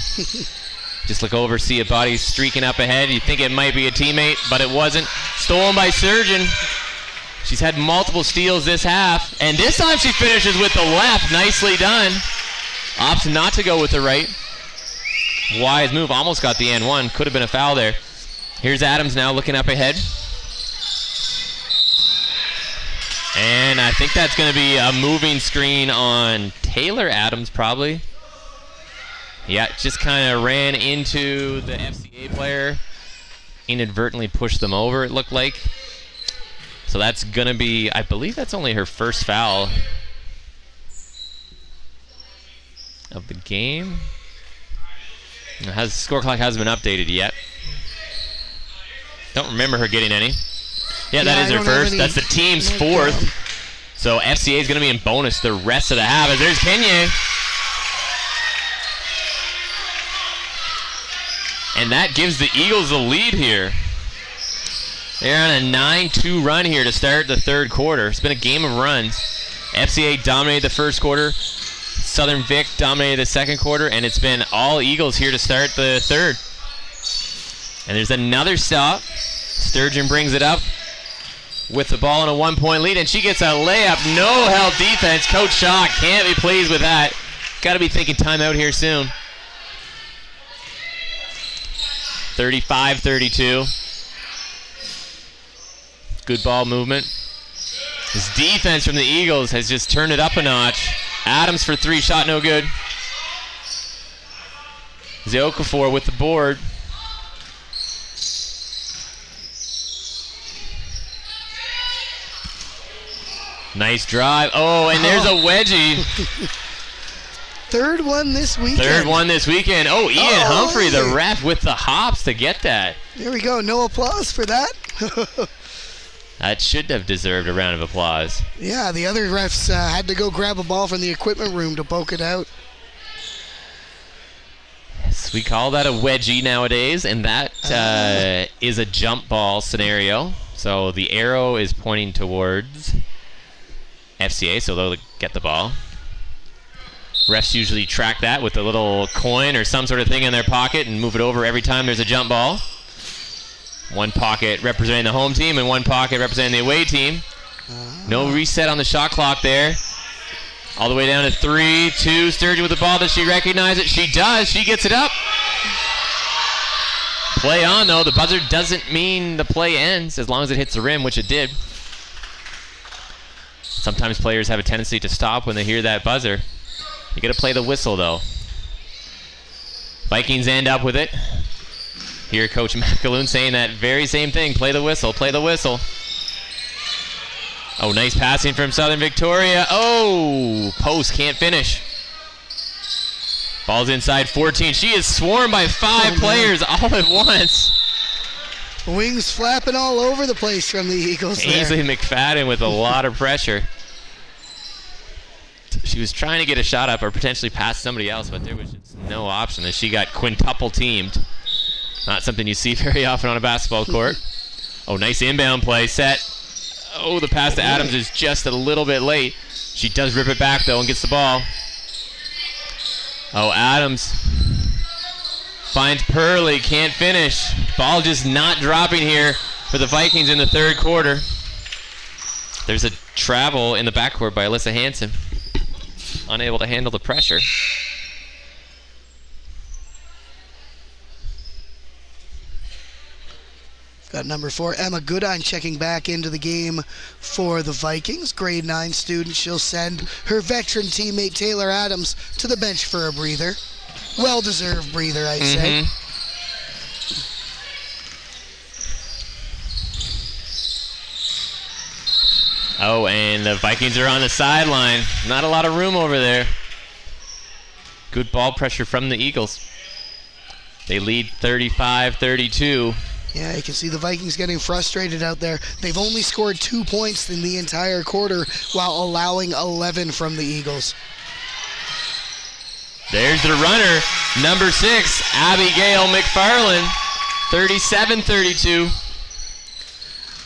Just look over, see a body streaking up ahead. You think it might be a teammate, but it wasn't. Stolen by Sturgeon. She's had multiple steals this half, and this time she finishes with the left. Nicely done. Opts not to go with the right. Wise move, almost got the N1. Could have been a foul there. Here's Adams now looking up ahead. And I think that's going to be a moving screen on Taylor Adams, probably. Yeah, just kind of ran into the FCA player. Inadvertently pushed them over, it looked like. So that's going to be, I believe that's only her first foul of the game. The score clock hasn't been updated yet. Don't remember her getting any. Yeah, that is her first. That's the team's fourth. So FCA is going to be in bonus the rest of the half. As there's Kenye. And that gives the Eagles the lead here. They're on a 9-2 run here to start the third quarter. It's been a game of runs. FCA dominated the first quarter. Southern Vic dominated the second quarter. And it's been all Eagles here to start the third. And there's another stop. Sturgeon brings it up with the ball in a 1-point lead, and she gets a layup. No help defense. Coach Shaw can't be pleased with that. Got to be thinking timeout here soon. 35-32. Good ball movement. This defense from the Eagles has just turned it up a notch. Adams for three, shot no good. Okafor with the board. Nice drive. Oh, and there's a wedgie.
Third one this weekend.
Third one this weekend. Oh, Ian Humphrey, the ref, with the hops to get that.
There we go. No applause for that.
That should have deserved a round of applause.
Yeah, the other refs had to go grab a ball from the equipment room to poke it out.
Yes, we call that a wedgie nowadays, and that is a jump ball scenario. So the arrow is pointing towards FCA, so they'll get the ball. Refs usually track that with a little coin or some sort of thing in their pocket and move it over every time there's a jump ball. One pocket representing the home team and one pocket representing the away team. No reset on the shot clock there. All the way down to 3-2. Sturgeon with the ball. Does she recognize it? She does. She gets it up. Play on, though. The buzzer doesn't mean the play ends as long as it hits the rim, which it did. Sometimes players have a tendency to stop when they hear that buzzer. You got to play the whistle, though. Vikings end up with it. Hear Coach McAloon saying that very same thing. Play the whistle, play the whistle. Oh, nice passing from Southern Victoria. Oh, post can't finish. Ball's inside 14. She is swarmed by five players all at once.
Wings flapping all over the place from the Eagles there.
Ainsley McFadden with a lot of pressure. She was trying to get a shot up or potentially pass somebody else, but there was just no option as she got quintuple teamed. Not something you see very often on a basketball court. Oh, nice inbound play. Set. Oh, the pass to Adams is just a little bit late. She does rip it back, though, and gets the ball. Oh, Adams finds Purley. Can't finish. Ball just not dropping here for the Vikings in the third quarter. There's a travel in the backcourt by Alyssa Hansen. Unable to handle the pressure.
Got number 4, Emma Goodine, checking back into the game for the Vikings. Grade 9 student. She'll send her veteran teammate Taylor Adams to the bench for a breather. Well-deserved breather, I'd say.
Oh, and the Vikings are on the sideline. Not a lot of room over there. Good ball pressure from the Eagles. They lead 35-32.
Yeah, you can see the Vikings getting frustrated out there. They've only scored 2 points in the entire quarter while allowing 11 from the Eagles.
There's the runner, number 6, Abigail McFarland, 37-32.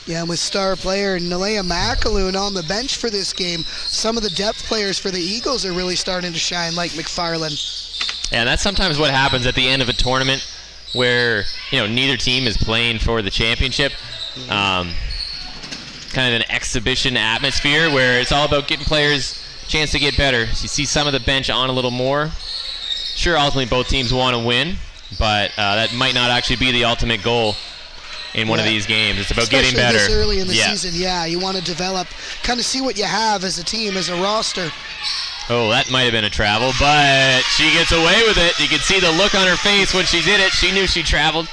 Yeah, and with star player Nalea McAloon on the bench for this game, some of the depth players for the Eagles are really starting to shine, like McFarland.
Yeah, that's sometimes what happens at the end of a tournament where, you know, neither team is playing for the championship. Kind of an exhibition atmosphere where it's all about getting players chance to get better. You see some of the bench on a little more. Sure, ultimately both teams want to win, but that might not actually be the ultimate goal in one of these games. It's about
Especially
getting better.
This early in the season, you want to develop, kind of see what you have as a team, as a roster.
Oh, that might have been a travel, but she gets away with it. You can see the look on her face when she did it. She knew she traveled.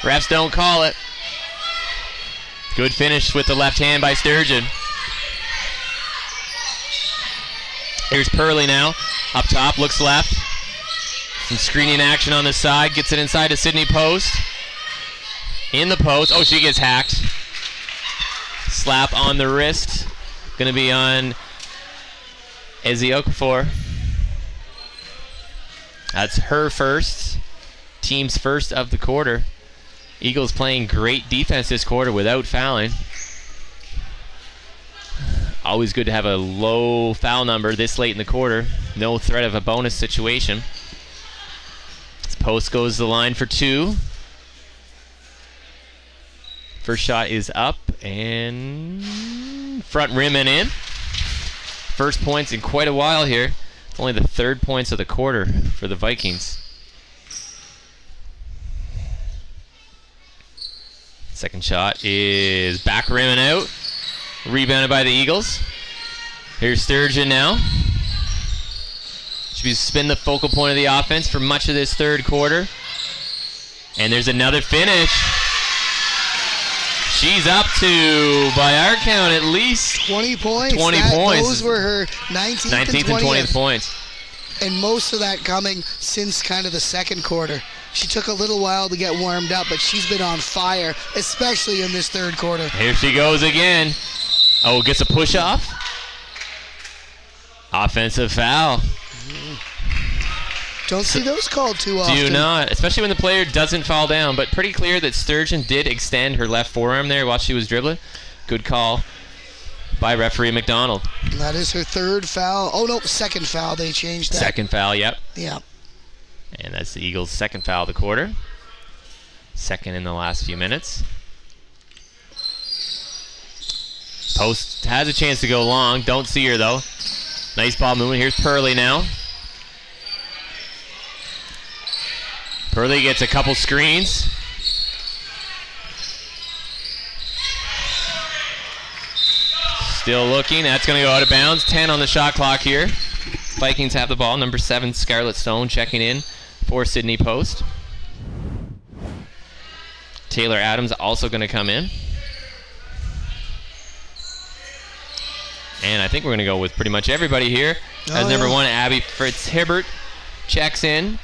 Refs don't call it. Good finish with the left hand by Sturgeon. Here's Purley now. Up top, looks left. Some screening action on the side. Gets it inside to Sydney Post. In the post. Oh, she gets hacked. Slap on the wrist. Going to be on Ezzy Okafor. That's her first. Team's first of the quarter. Eagles playing great defense this quarter without fouling. Always good to have a low foul number this late in the quarter. No threat of a bonus situation. This post goes to the line for 2. First shot is up and front rim and in. First points in quite a while here. It's only the 3rd points of the quarter for the Vikings. Second shot is back rim and out. Rebounded by the Eagles. Here's Sturgeon now. She's been the focal point of the offense for much of this 3rd quarter. And there's another finish. She's up to, by our count, at least
20 points.
20 points.
Those were her 19th and
20th points.
And most of that coming since kind of the 2nd quarter. She took a little while to get warmed up, but she's been on fire, especially in this 3rd quarter.
Here she goes again. Oh, gets a push off. Offensive foul.
Don't see those called too often.
Do not, especially when the player doesn't fall down. But pretty clear that Sturgeon did extend her left forearm there while she was dribbling. Good call by referee McDonald.
That is her 3rd foul. Oh, no, 2nd foul. They changed that.
2nd foul, yep.
Yeah.
And that's the Eagles' 2nd foul of the quarter. 2nd in the last few minutes. Post has a chance to go long. Don't see her, though. Nice ball movement. Here's Purley now. Purley gets a couple screens. Still looking. That's going to go out of bounds. 10 on the shot clock here. Vikings have the ball. Number 7, Scarlett Stone, checking in for Sydney Post. Taylor Adams also going to come in. And I think we're going to go with pretty much everybody here. As number 1, Abby Fritz-Hibbert checks in.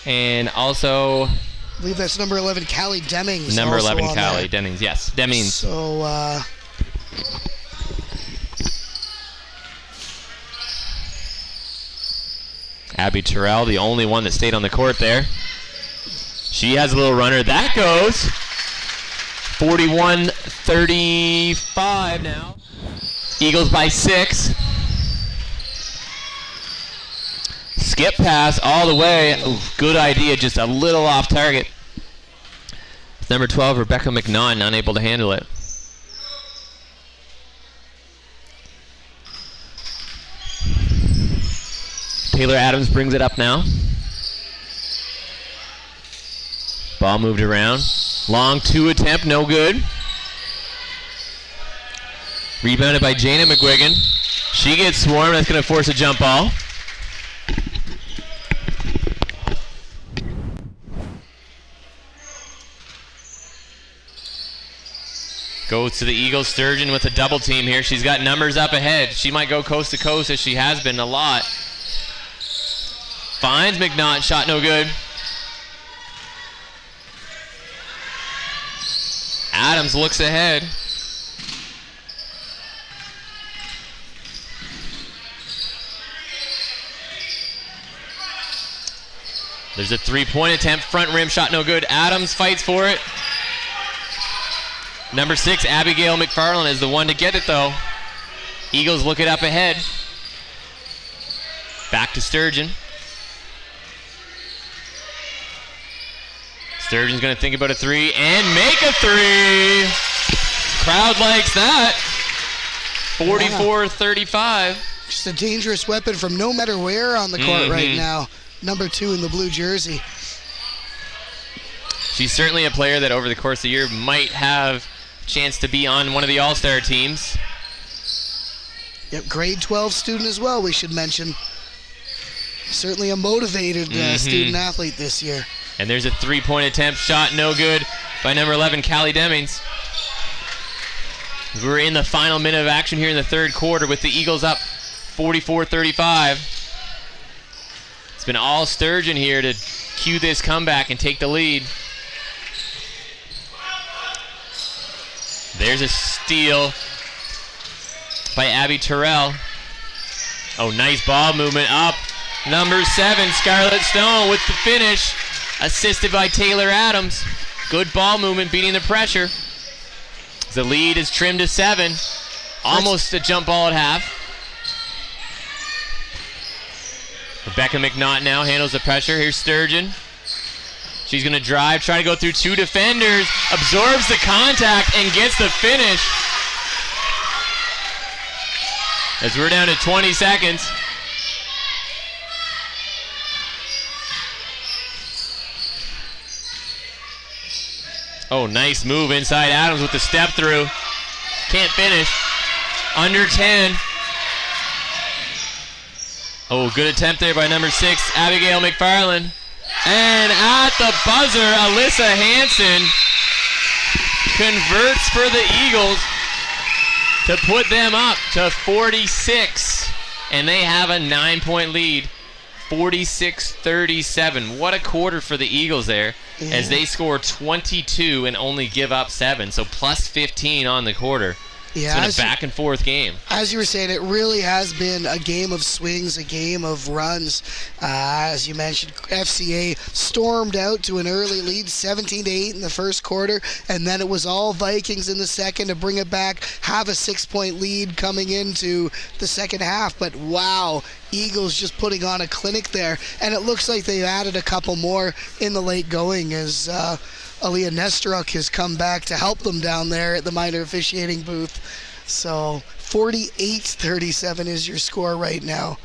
And also,
I believe that's number 11, Callie Demings.
Number 11, Callie Demings. Yes, Demings.
So,
Abby Terrell, the only one that stayed on the court there. She has a little runner. That goes 41-35 now. Eagles by 6. Skip pass all the way. Ooh, good idea, just a little off target. It's number 12, Rebecca McNaughton, unable to handle it. Taylor Adams brings it up now. Ball moved around. Long 2 attempt, no good. Rebounded by Jana McGuigan. She gets swarmed. That's going to force a jump ball. Goes to the Eagles. Sturgeon with a double team here. She's got numbers up ahead. She might go coast to coast as she has been a lot. Finds McNaught. Shot no good. Adams looks ahead. There's a 3-point attempt. Front rim shot no good. Adams fights for it. Number 6, Abigail McFarland is the one to get it, though. Eagles look it up ahead. Back to Sturgeon. Sturgeon's going to think about a 3 and make a 3. Crowd likes that. 44-35.
Just a dangerous weapon from no matter where on the court right now. Number 2 in the blue jersey.
She's certainly a player that over the course of the year might have a chance to be on one of the all-star teams.
Yep, grade 12 student as well, we should mention. Certainly a motivated student athlete this year.
And there's a 3-point attempt, shot no good by number 11, Callie Demings. We're in the final minute of action here in the third quarter with the Eagles up 44-35. It's been all Sturgeon here to cue this comeback and take the lead. There's a steal by Abby Terrell. Oh, nice ball movement up. Number 7, Scarlett Stone with the finish, assisted by Taylor Adams. Good ball movement, beating the pressure. The lead is trimmed to 7. Almost a jump ball at half. Rebecca McNaught now handles the pressure. Here's Sturgeon. She's going to drive, try to go through 2 defenders, absorbs the contact, and gets the finish. As we're down to 20 seconds. Oh, nice move inside Adams with the step through. Can't finish. Under 10. Oh, good attempt there by number 6, Abigail McFarland. And at the buzzer, Alyssa Hansen converts for the Eagles to put them up to 46. And they have a 9-point lead, 46-37. What a quarter for the Eagles there, as they score 22 and only give up 7. So plus 15 on the quarter.
Yeah,
it's been a back and forth game. As
you were saying, it really has been a game of swings, a game of runs. As you mentioned, FCA stormed out to an early lead, 17-8 in the first quarter, and then it was all Vikings in the second to bring it back, have a 6-point lead coming into the second half. But wow, Eagles just putting on a clinic there, and it looks like they added a couple more in the late going as Aaliyah Nesteruk has come back to help them down there at the minor officiating booth. So 48-37 is your score right now.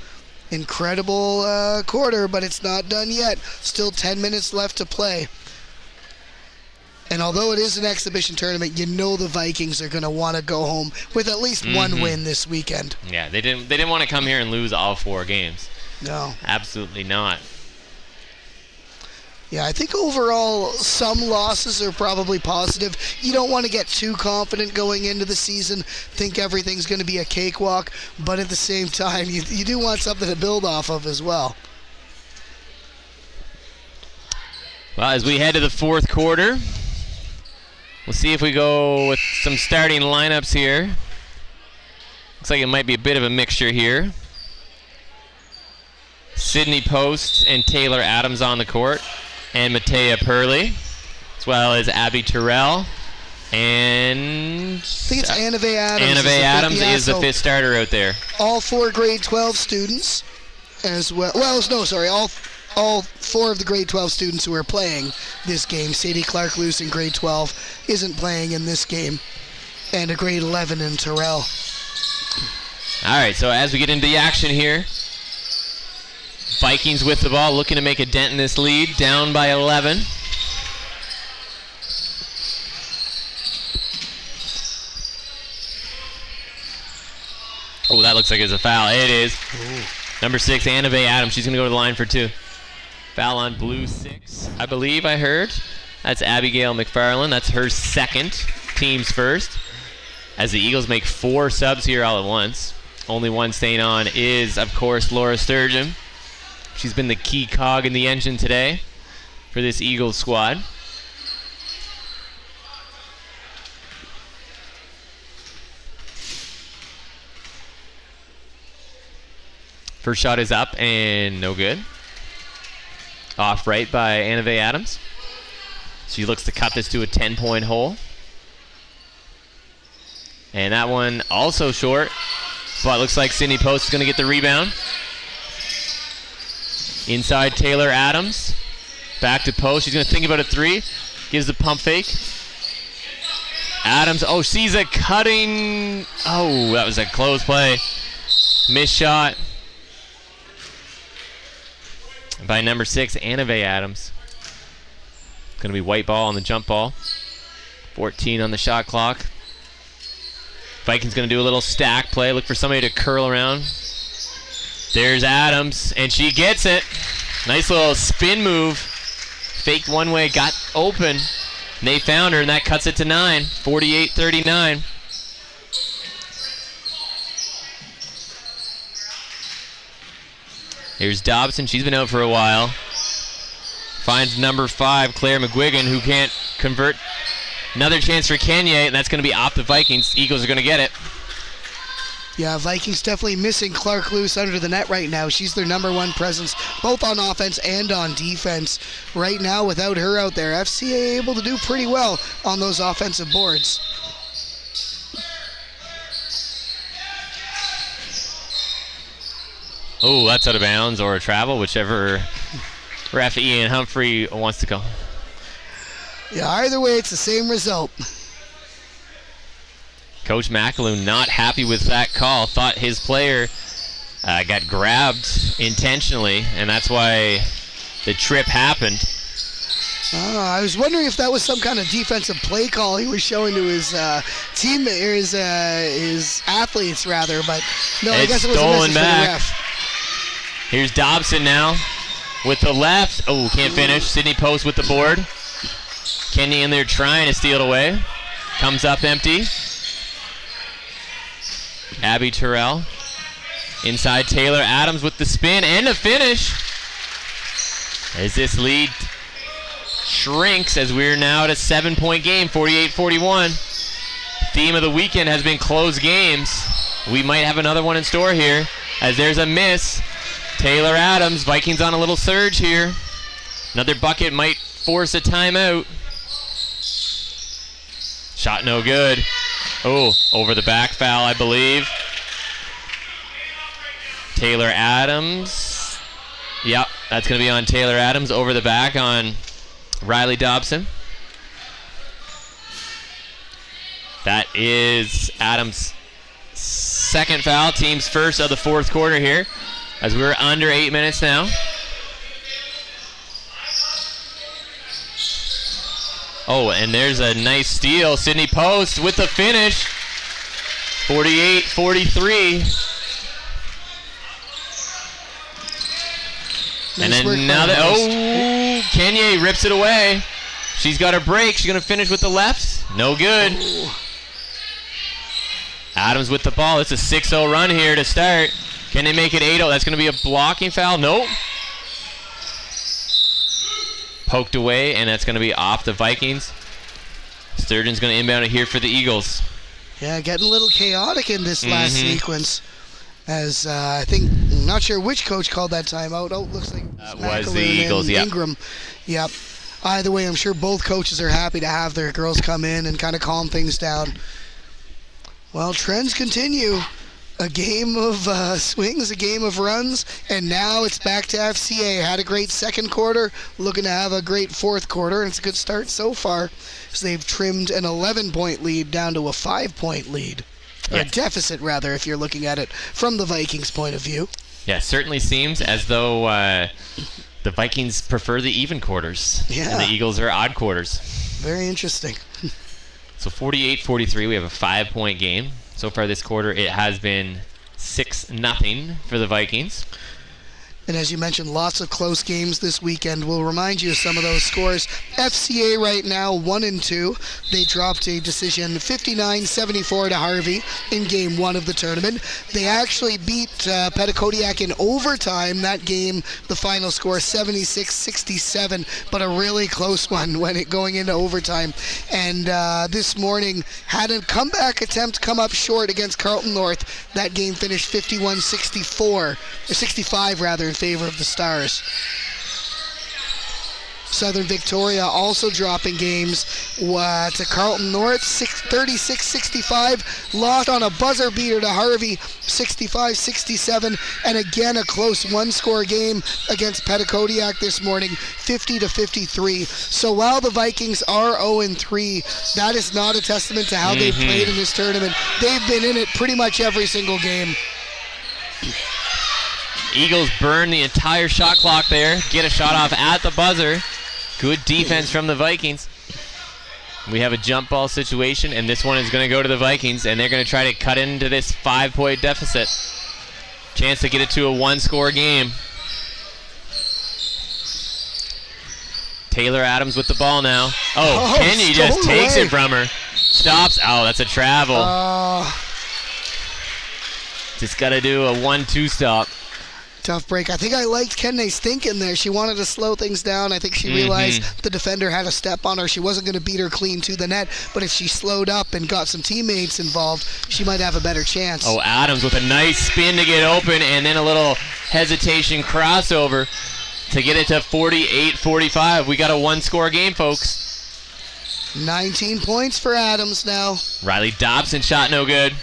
Incredible quarter, but it's not done yet. Still 10 minutes left to play. And although it is an exhibition tournament, you know the Vikings are going to want to go home with at least one win this weekend.
Yeah, they didn't want to come here and lose all 4 games.
No.
Absolutely not.
Yeah, I think overall some losses are probably positive. You don't want to get too confident going into the season, think everything's going to be a cakewalk, but at the same time, you do want something to build off of as well.
Well, as we head to the fourth quarter, we'll see if we go with some starting lineups here. Looks like it might be a bit of a mixture here. Sydney Post and Taylor Adams on the court, and Matea Purley, as well as Abby Terrell, and
I think it's Anna Vey Adams.
Anna Vey Adams is the 5th starter out there.
All 4 grade 12 students as well. Well, no, sorry, all 4 of the grade 12 students who are playing this game. Sadie Clark-Luce in grade 12 isn't playing in this game, and a grade 11 in Terrell.
All right, so as we get into the action here, Vikings with the ball, looking to make a dent in this lead, down by 11. Oh, that looks like it's a foul. It is. Ooh. Number 6, Anna Vey Adams. She's going to go to the line for 2. Foul on blue 6, I believe I heard. That's Abigail McFarland. That's her 2nd, team's 1st. As the Eagles make 4 subs here all at once. Only one staying on is, of course, Laura Sturgeon. She's been the key cog in the engine today for this Eagles squad. First shot is up and no good. Off right by Anna Vey Adams. She looks to cut this to a 10-point hole. And that one also short, but looks like Sydney Post is going to get the rebound. Inside Taylor Adams. Back to Post. She's going to think about a 3. Gives the pump fake. Adams, sees a cutting. Oh, that was a close play. Missed shot by number 6, Annave Adams. Going to be white ball on the jump ball. 14 on the shot clock. Vikings going to do a little stack play. Look for somebody to curl around. There's Adams, and she gets it. Nice little spin move. Faked one way, got open. And they found her, and that cuts it to 9. 48-39. Here's Dobson. She's been out for a while. Finds number 5, Claire McGuigan, who can't convert. Another chance for Kenya, and that's going to be off the Vikings. Eagles are going to get it.
Yeah, Vikings definitely missing Clark Luce under the net right now. She's their number 1 presence, both on offense and on defense. Right now, without her out there, FCA able to do pretty well on those offensive boards.
Oh, that's out of bounds or a travel, whichever ref Ian Humphrey wants to go.
Yeah, either way, it's the same result.
Coach McAloon not happy with that call. Thought his player got grabbed intentionally, and that's why the trip happened.
I was wondering if that was some kind of defensive play call he was showing to his team, or his athletes rather, but no, I guess it was a message for the ref.
Here's Dobson now with the left. Oh, can't finish. Sydney Post with the board. Kenny in there trying to steal it away. Comes up empty. Abby Terrell. Inside Taylor Adams with the spin and a finish. As this lead shrinks as we're now at a 7-point game, 48-41. Theme of the weekend has been close games. We might have another one in store here as there's a miss. Taylor Adams, Vikings on a little surge here. Another bucket might force a timeout. Shot no good. Oh, over the back foul, I believe. Taylor Adams. Yep, that's going to be on Taylor Adams. Over the back on Riley Dobson. That is Adams' second foul, team's first of the fourth quarter here, as we're under 8 minutes now. Oh, and there's a nice steal. Sydney Post with the finish. 48-43. And
Nice work by
another.
Post.
Oh, Kenya rips it away. She's got her break. She's going to finish with the left. No good.
Ooh.
Adams with the ball. It's a 6-0 run here to start. Can they make it 8-0? That's going to be a blocking foul. Nope. Poked away, and that's going to be off the Vikings. Sturgeon's going to inbound it here for the Eagles.
Yeah, getting a little chaotic in this last sequence. As I think, not sure which coach called that timeout. Oh, looks like
That was the
McAloon
Eagles,
and
yep.
Ingram. Yep. Either way, I'm sure both coaches are happy to have their girls come in and kind of calm things down. Well, trends continue. A game of swings, a game of runs, and now it's back to FCA. Had a great second quarter, looking to have a great fourth quarter, and it's a good start so far as they've trimmed an 11-point lead down to a 5-point lead. Or a deficit, rather, if you're looking at it from the Vikings' point of view.
Yeah, certainly seems as though the Vikings prefer the even quarters.
Yeah.
And the Eagles are odd quarters.
Very interesting.
So 48-43, we have a 5-point game. So far this quarter, it has been 6-0 for the Vikings.
And as you mentioned, lots of close games this weekend. We'll remind you of some of those scores. FCA right now 1-2. They dropped a decision 59-74 to Harvey in game 1 of the tournament. They actually beat Petitcodiac in overtime. That game, the final score 76-67, but a really close one when it going into overtime. And this morning had a comeback attempt come up short against Carlton North. That game finished 51-64, or 65 rather, in favor of the Stars. Southern Victoria also dropping games to Carlton North, 36-65. Lost on a buzzer beater to Harvey, 65-67. And again, a close one-score game against Petitcodiac this morning, 50-53. So while the Vikings are 0-3, that is not a testament to how they've played in this tournament. They've been in it pretty much every single game.
Eagles burn the entire shot clock there. Get a shot off at the buzzer. Good defense from the Vikings. We have a jump ball situation, and this one is going to go to the Vikings, and they're going to try to cut into this 5-point deficit. Chance to get it to a 1-score game. Taylor Adams with the ball now. Oh, Kenya just takes it from her. Stops. Oh, that's a travel. Just got to do a 1-2 stop.
Tough break. I think I liked Kenne's thinking there. She wanted to slow things down. I think she realized the defender had a step on her. She wasn't going to beat her clean to the net, but if she slowed up and got some teammates involved, she might have a better chance.
Oh, Adams with a nice spin to get open, and then a little hesitation crossover to get it to 48-45. We got a 1-score game, folks.
19 points for Adams now.
Riley Dobson shot no good.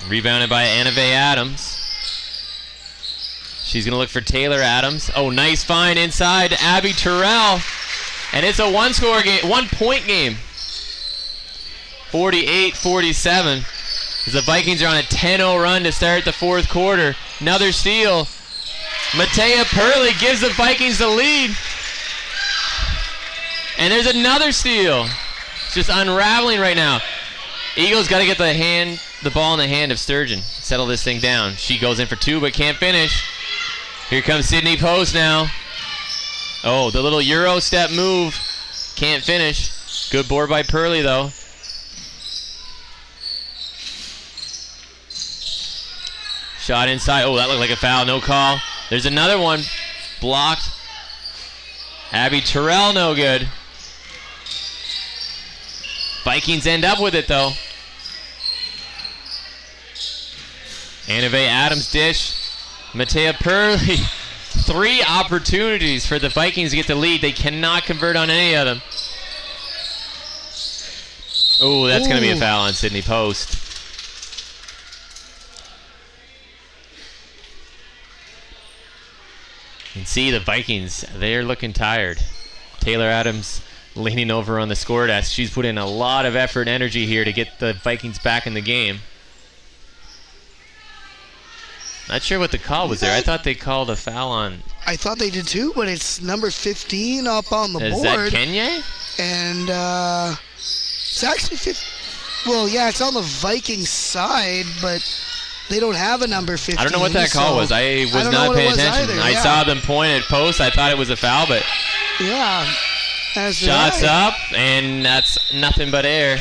Rebounded by Anave Adams. She's going to look for Taylor Adams. Oh, nice find inside to Abby Terrell. And it's a 1-score game, 1-point game. 48-47. As the Vikings are on a 10-0 run to start the fourth quarter. Another steal. Matea Purley gives the Vikings the lead. And there's another steal. It's just unraveling right now. Eagles got to get the ball in the hand of Sturgeon. Settle this thing down. She goes in for 2 but can't finish. Here comes Sydney Post now. Oh, the little Euro step move. Can't finish. Good board by Purley though. Shot inside. Oh, that looked like a foul. No call. There's another one. Blocked. Abby Terrell no good. Vikings end up with it though. Anave Adams dish. Matea Purley. 3 opportunities for the Vikings to get the lead. They cannot convert on any of them. Oh, that's going to be a foul on Sydney Post. You can see the Vikings, they're looking tired. Taylor Adams leaning over on the score desk. She's put in a lot of effort and energy here to get the Vikings back in the game. Not sure what the call was there. I thought they called a foul on...
I thought they did too, but it's number 15 up on the board.
Is that Kenya?
And it's actually... Well, yeah, it's on the Vikings side, but they don't have a number 15.
I don't know what that call was. I was not paying attention.
Either,
I saw them point at post. I thought it was a foul, but...
Yeah.
Shots up, and that's nothing but air.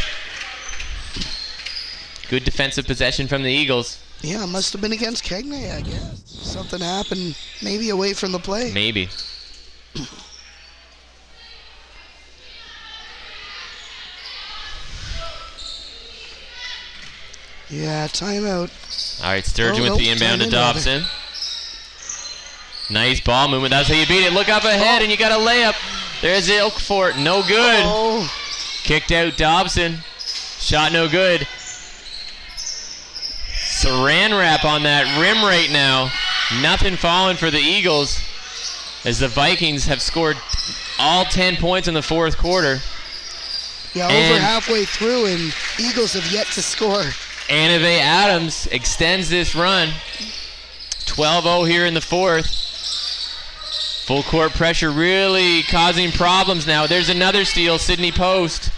Good defensive possession from the Eagles.
Yeah, it must have been against Kegney, I guess. Something happened, maybe away from the play.
Maybe.
Yeah, timeout.
All right, Sturgeon with the inbound to Dobson. Nice ball movement. That's how you beat it. Look up ahead, and you got a layup. There's Ilkfort. No good. Kicked out Dobson. Shot no good. Saran wrap on that rim right now. Nothing falling for the Eagles as the Vikings have scored all 10 points in the fourth quarter.
Yeah, over halfway through, and Eagles have yet to score.
Anave Adams extends this run. 12-0 here in the fourth. Full court pressure really causing problems now. There's another steal, Sydney Post.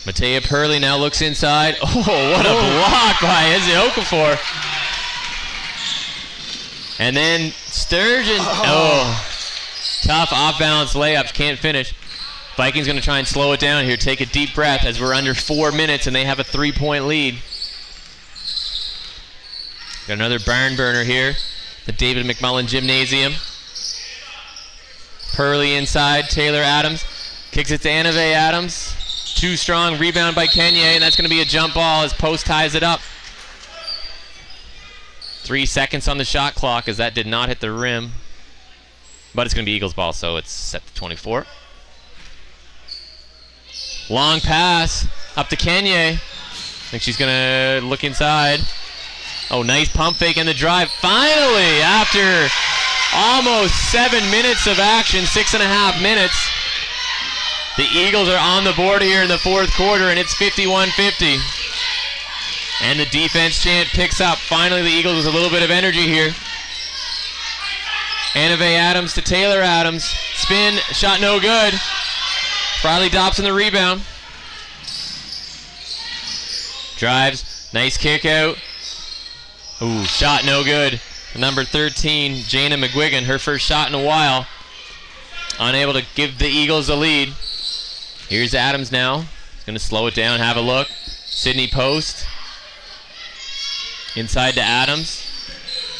Matea Purley now looks inside. Oh, what a block by Izzy Okafor. And then Sturgeon. Tough off-balance layups. Can't finish. Vikings going to try and slow it down here. Take a deep breath as we're under 4 minutes and they have a 3-point lead. Got another barn burner here. The David McMullen Gymnasium. Purley inside. Taylor Adams. Kicks it to Anave Adams. Too strong, rebound by Kenya, and that's going to be a jump ball as Post ties it up. 3 seconds on the shot clock as that did not hit the rim. But it's going to be Eagles ball, so it's set to 24. Long pass up to Kenya. I think she's going to look inside. Oh, nice pump fake and the drive. Finally, after almost 7 minutes of action, 6.5 minutes, The Eagles are on the board here in the fourth quarter, and it's 51-50. And the defense chant picks up. Finally, the Eagles with a little bit of energy here. Annavay Adams to Taylor Adams. Spin, shot no good. Riley Dobson the rebound. Drives, nice kick out. Ooh, shot no good. Number 13, Jana McGuigan, her first shot in a while. Unable to give the Eagles a lead. Here's Adams now. He's going to slow it down, have a look. Sydney Post. Inside to Adams.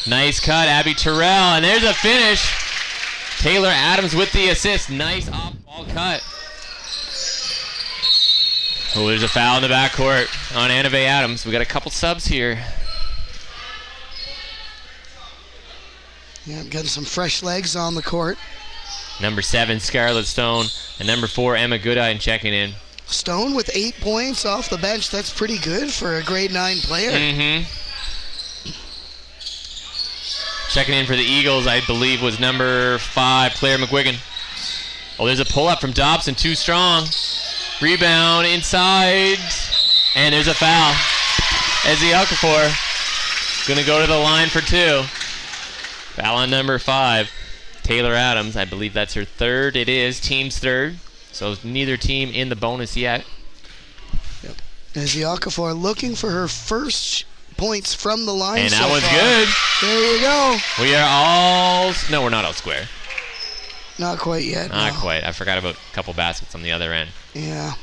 Nice cut, Abby Terrell, and there's a finish. Taylor Adams with the assist. Nice off-ball cut. Oh, there's a foul in the backcourt on Annavay Adams. We got a couple subs here.
Yeah, getting some fresh legs on the court.
Number 7, Scarlett Stone, and number 4, Emma Goodine checking in.
Stone with 8 points off the bench. That's pretty good for a grade 9 player.
Mm-hmm. Checking in for the Eagles, I believe, was number 5, Claire McGuigan. Oh, there's a pull-up from Dobson, too strong. Rebound inside, and there's a foul. Ezzy Okafor going to go to the line for 2. Foul on number 5, Taylor Adams. I believe that's her third. It is team's third, so neither team in the bonus yet.
Yep. Ezzy Okafor looking for her first points from the line.
And that
so
one's
far.
good.
There you go.
We are all... No, we're not all square.
Not quite yet.
Not
no.
quite. I forgot about a couple baskets on the other end.
Yeah.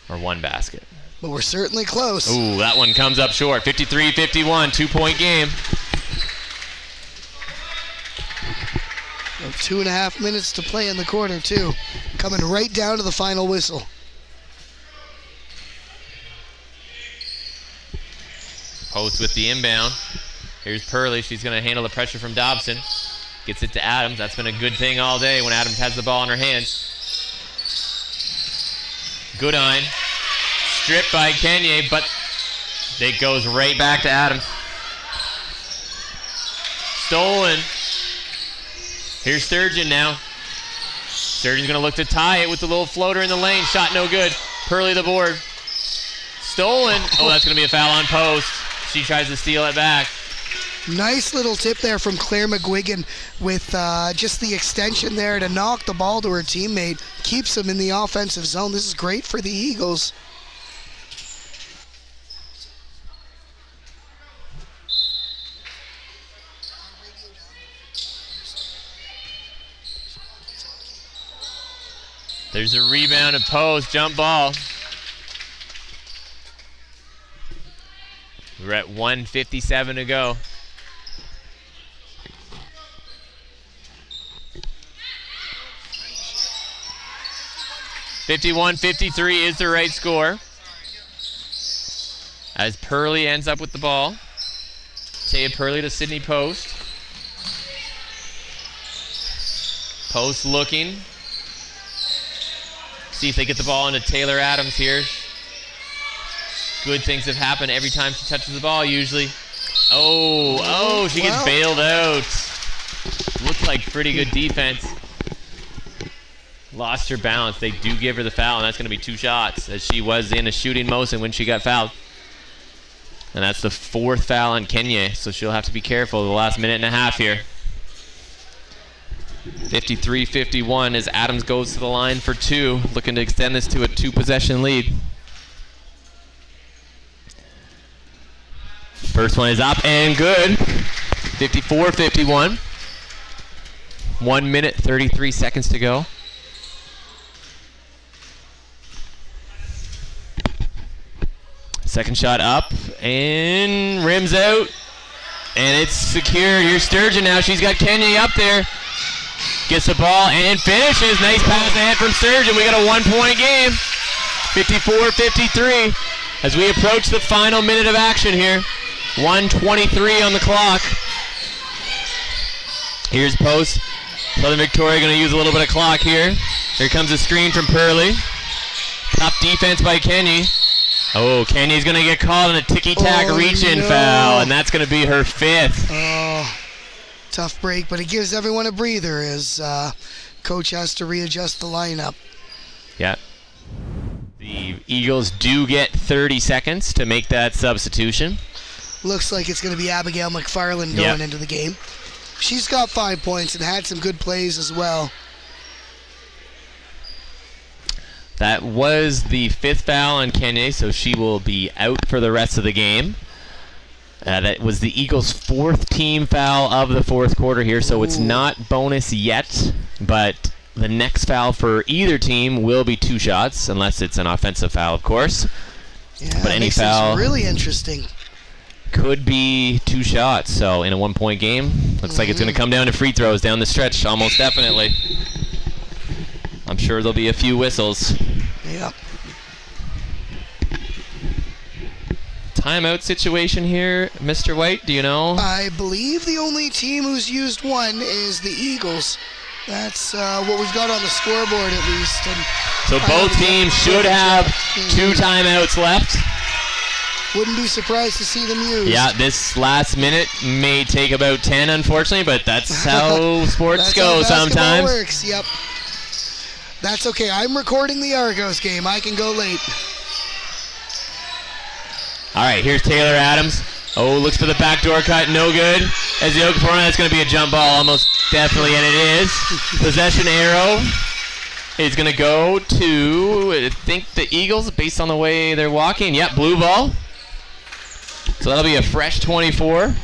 Or one basket.
But we're certainly close.
Ooh, that one comes up short. 53-51, 2-point game.
2.5 minutes to play in the quarter, too. Coming right down to the final whistle.
Post with the inbound. Here's Purley. She's going to handle the pressure from Dobson. Gets it to Adams. That's been a good thing all day when Adams has the ball in her hands. Goodine. Stripped by Kenye, but it goes right back to Adams. Stolen. Here's Sturgeon now. Sturgeon's going to look to tie it with the little floater in the lane. Shot no good. Purley the board. Stolen. Oh, that's going to be a foul on Post. She tries to steal it back.
Nice little tip there from Claire McGuigan with just the extension there to knock the ball to her teammate. Keeps them in the offensive zone. This is great for the Eagles.
There's a rebound at Post. Jump ball. We're at 1:57 to go. (51-53) is the right score. As Purley ends up with the ball. Taya Purley to Sydney Post. Post looking. See if they get the ball into Taylor Adams here. Good things have happened every time she touches the ball, usually. Oh, she gets bailed out. Looked like pretty good defense. Lost her balance. They do give her the foul, and that's going to be 2 shots, as she was in a shooting motion when she got fouled. And that's the 4th foul on Kenye, so she'll have to be careful the last minute and a half here. 53-51 as Adams goes to the line for 2, looking to extend this to a 2-possession lead. First one is up and good. 54-51. 1 minute, 33 seconds to go. Second shot up and rims out. And it's secured. Here's Sturgeon now. She's got Kenye up there. Gets the ball and finishes. Nice pass ahead from Sturgeon. We got a 1-point game. 54-53 as we approach the final minute of action here. 1:23 on the clock. Here's Post. Southern Victoria going to use a little bit of clock here. Here comes a screen from Purley. Top defense by Kenny. Oh, Kenny's going to get called on a ticky-tack reach-in foul, and that's going to be her 5th.
Oh, tough break, but it gives everyone a breather as Coach has to readjust the lineup.
Yeah. The Eagles do get 30 seconds to make that substitution.
Looks like it's going to be Abigail McFarland going into the game. She's got 5 points and had some good plays as well.
That was the 5th foul on Kenya, so she will be out for the rest of the game. That was the Eagles' 4th team foul of the 4th quarter here, so it's not bonus yet, but the next foul for either team will be 2 shots, unless it's an offensive foul, of course.
Yeah,
but any foul
really interesting.
Could be 2 shots, so in a 1-point game, looks like it's going to come down to free throws down the stretch, almost definitely. I'm sure there'll be a few whistles.
Yep.
Timeout situation here, Mr. White, do you know?
I believe the only team who's used one is the Eagles. That's what we've got on the scoreboard at least. And
so both teams should have 2 timeouts left.
Wouldn't be surprised to see them used.
Yeah, this last minute may take about 10, unfortunately, but that's how sports go sometimes.
Works. Yep. That's okay. I'm recording the Argos game. I can go late.
All right, here's Taylor Adams. Oh, looks for the backdoor cut. No good. As the Okafor, that's going to be a jump ball, almost definitely, and it is. Possession arrow is going to go to, I think, the Eagles, based on the way they're walking. Yep, blue ball. So that'll be a fresh 24.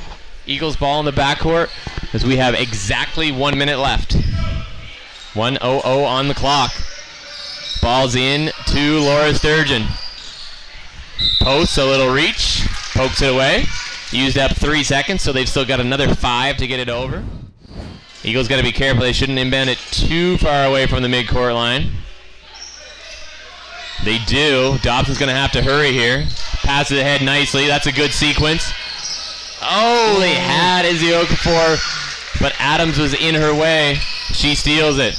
Eagles ball in the backcourt as we have exactly 1 minute left. 1:00 on the clock. Ball's in to Laura Sturgeon. Posts a little reach. Pokes it away. Used up 3 seconds, so they've still got another 5 to get it over. Eagles got to be careful. They shouldn't inbound it too far away from the midcourt line. They do. Dobson's going to have to hurry here. Passes ahead nicely. That's a good sequence. Oh, they had Izzy Okafor, but Adams was in her way. She steals it.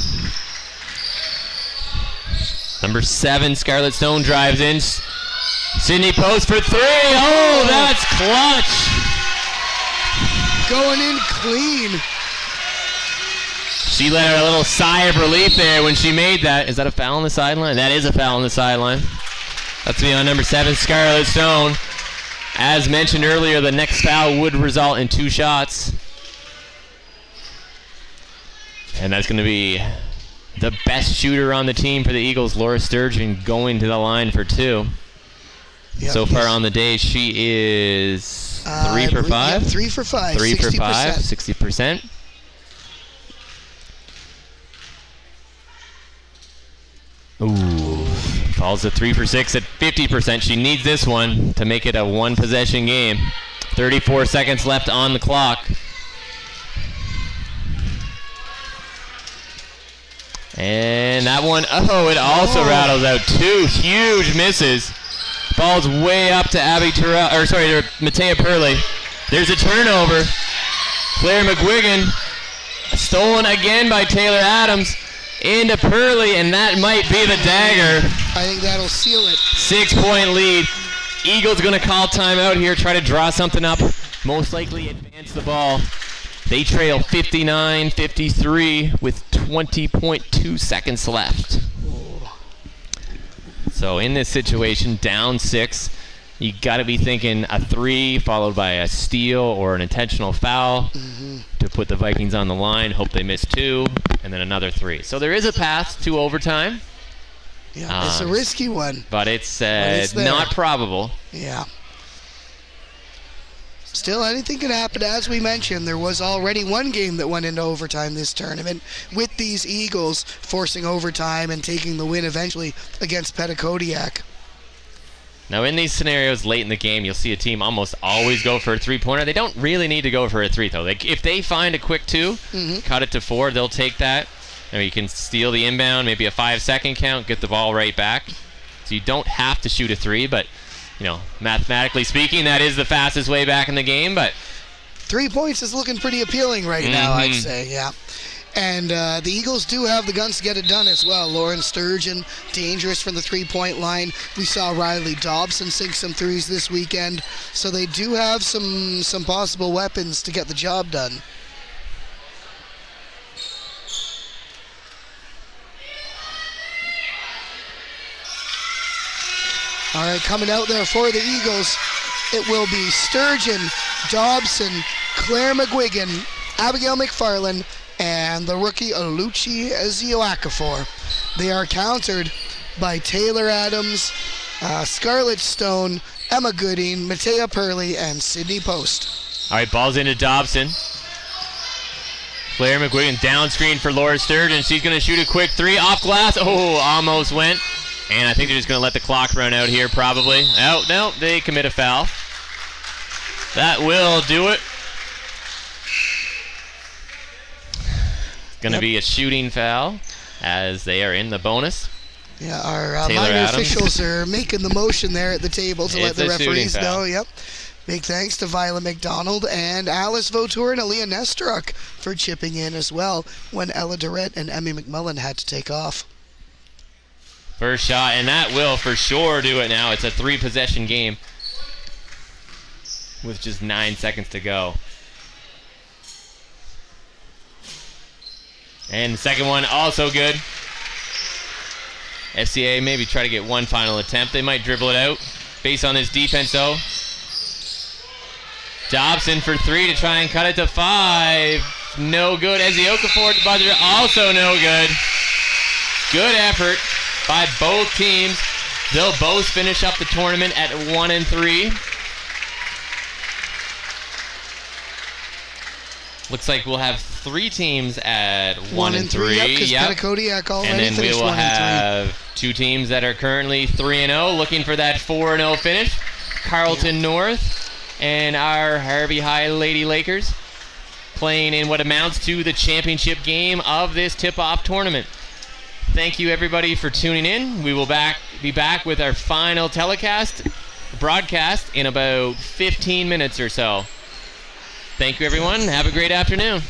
Number 7, Scarlett Stone drives in. Sydney Post for 3. Oh, that's clutch.
Going in clean.
She let out a little sigh of relief there when she made that. Is that a foul on the sideline? That is a foul on the sideline. That's me on number 7, Scarlett Stone. As mentioned earlier, the next foul would result in 2 shots. And that's going to be the best shooter on the team for the Eagles, Laura Sturgeon, going to the line for 2. Yep, so far on the day, she is 3 for 5.
Yep, 3 for 5.
3 for
60%.
5, 60%. Ooh, falls to 3 for 6 at 50%. She needs this one to make it a 1-possession game. 34 seconds left on the clock. And that one, it also rattles out 2 huge misses. Ball's way up to Matea Purley. There's a turnover. Claire McGuigan, stolen again by Taylor Adams. Into Purley, and that might be the dagger.
I think that'll seal it.
6-point lead. Eagles going to call timeout here, try to draw something up. Most likely advance the ball. They trail 59-53 with 20.2 seconds left. So in this situation, down 6, you got to be thinking a 3 followed by a steal or an intentional foul to put the Vikings on the line. Hope they miss 2, and then another 3. So there is a path to overtime.
Yeah, it's a risky one.
But it's not probable.
Yeah. Still, anything can happen. As we mentioned, there was already one game that went into overtime this tournament with these Eagles forcing overtime and taking the win eventually against Petitcodiac.
Now, in these scenarios late in the game, you'll see a team almost always go for a 3-pointer. They don't really need to go for a 3, though. If they find a quick 2, cut it to 4, they'll take that. And you can steal the inbound, maybe a 5-second count, get the ball right back. So you don't have to shoot a 3, but mathematically speaking, that is the fastest way back in the game. But
3 points is looking pretty appealing right now, I'd say, yeah. And the Eagles do have the guns to get it done as well. Lauren Sturgeon, dangerous from the 3-point line. We saw Riley Dobson sink some threes this weekend. So they do have some possible weapons to get the job done. All right, coming out there for the Eagles, it will be Sturgeon, Dobson, Claire McGuigan, Abigail McFarland, and the rookie Oluchi Ezioakafor. They are countered by Taylor Adams, Scarlett Stone, Emma Gooding, Matea Purley, and Sydney Post.
All right, ball's into Dobson. Claire McGuigan down screen for Laura Sturgeon. She's going to shoot a quick three off glass. Oh, almost went. And I think they're just going to let the clock run out here probably. Oh, no, they commit a foul. That will do it. It's going to be a shooting foul as they are in the bonus.
Yeah, our
Taylor
minor
Adams.
officials are making the motion there at the table to let
It's
the
a shooting
referees
foul.
know. Yep. Big thanks to Violet McDonald and Alice Vautour and Aaliyah Nesteruk for chipping in as well when Ella Durrett and Emmy McMullen had to take off.
First shot, and that will for sure do it now. It's a 3-possession game with just 9 seconds to go. And the second one also good. FCA maybe try to get one final attempt. They might dribble it out based on this defense though. Dobson for 3 to try and cut it to 5. No good. Ezioakafor at the buzzer, also no good. Good effort by both teams. They'll both finish up the tournament at 1-3. Looks like we'll have 3 teams at 1-3.
Yep, because
Yep.
Petticodiac already
And then we
finished
will
1-3.
have 2 teams that are currently 3-0, looking for that 4-0 finish. Carleton North and our Harvey High Lady Lakers playing in what amounts to the championship game of this tip-off tournament. Thank you everybody for tuning in. We will be back with our final broadcast in about 15 minutes or so. Thank you everyone. Have a great afternoon.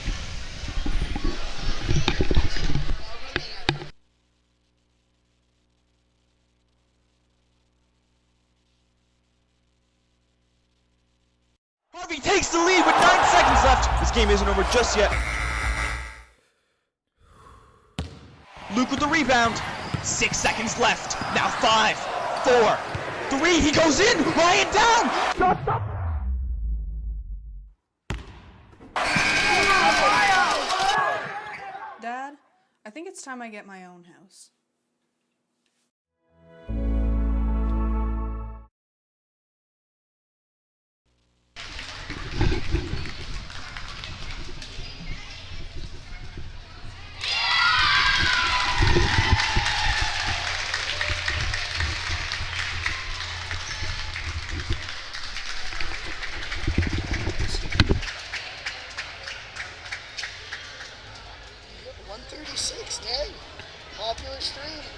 Harvey takes the lead with 9 seconds left. This game isn't over just yet. Luke with the rebound. 6 seconds left. Now 5, 4, 3. He goes in. Ryan down.
Dad, I think it's time I get my own house.
Dang. Popular stream.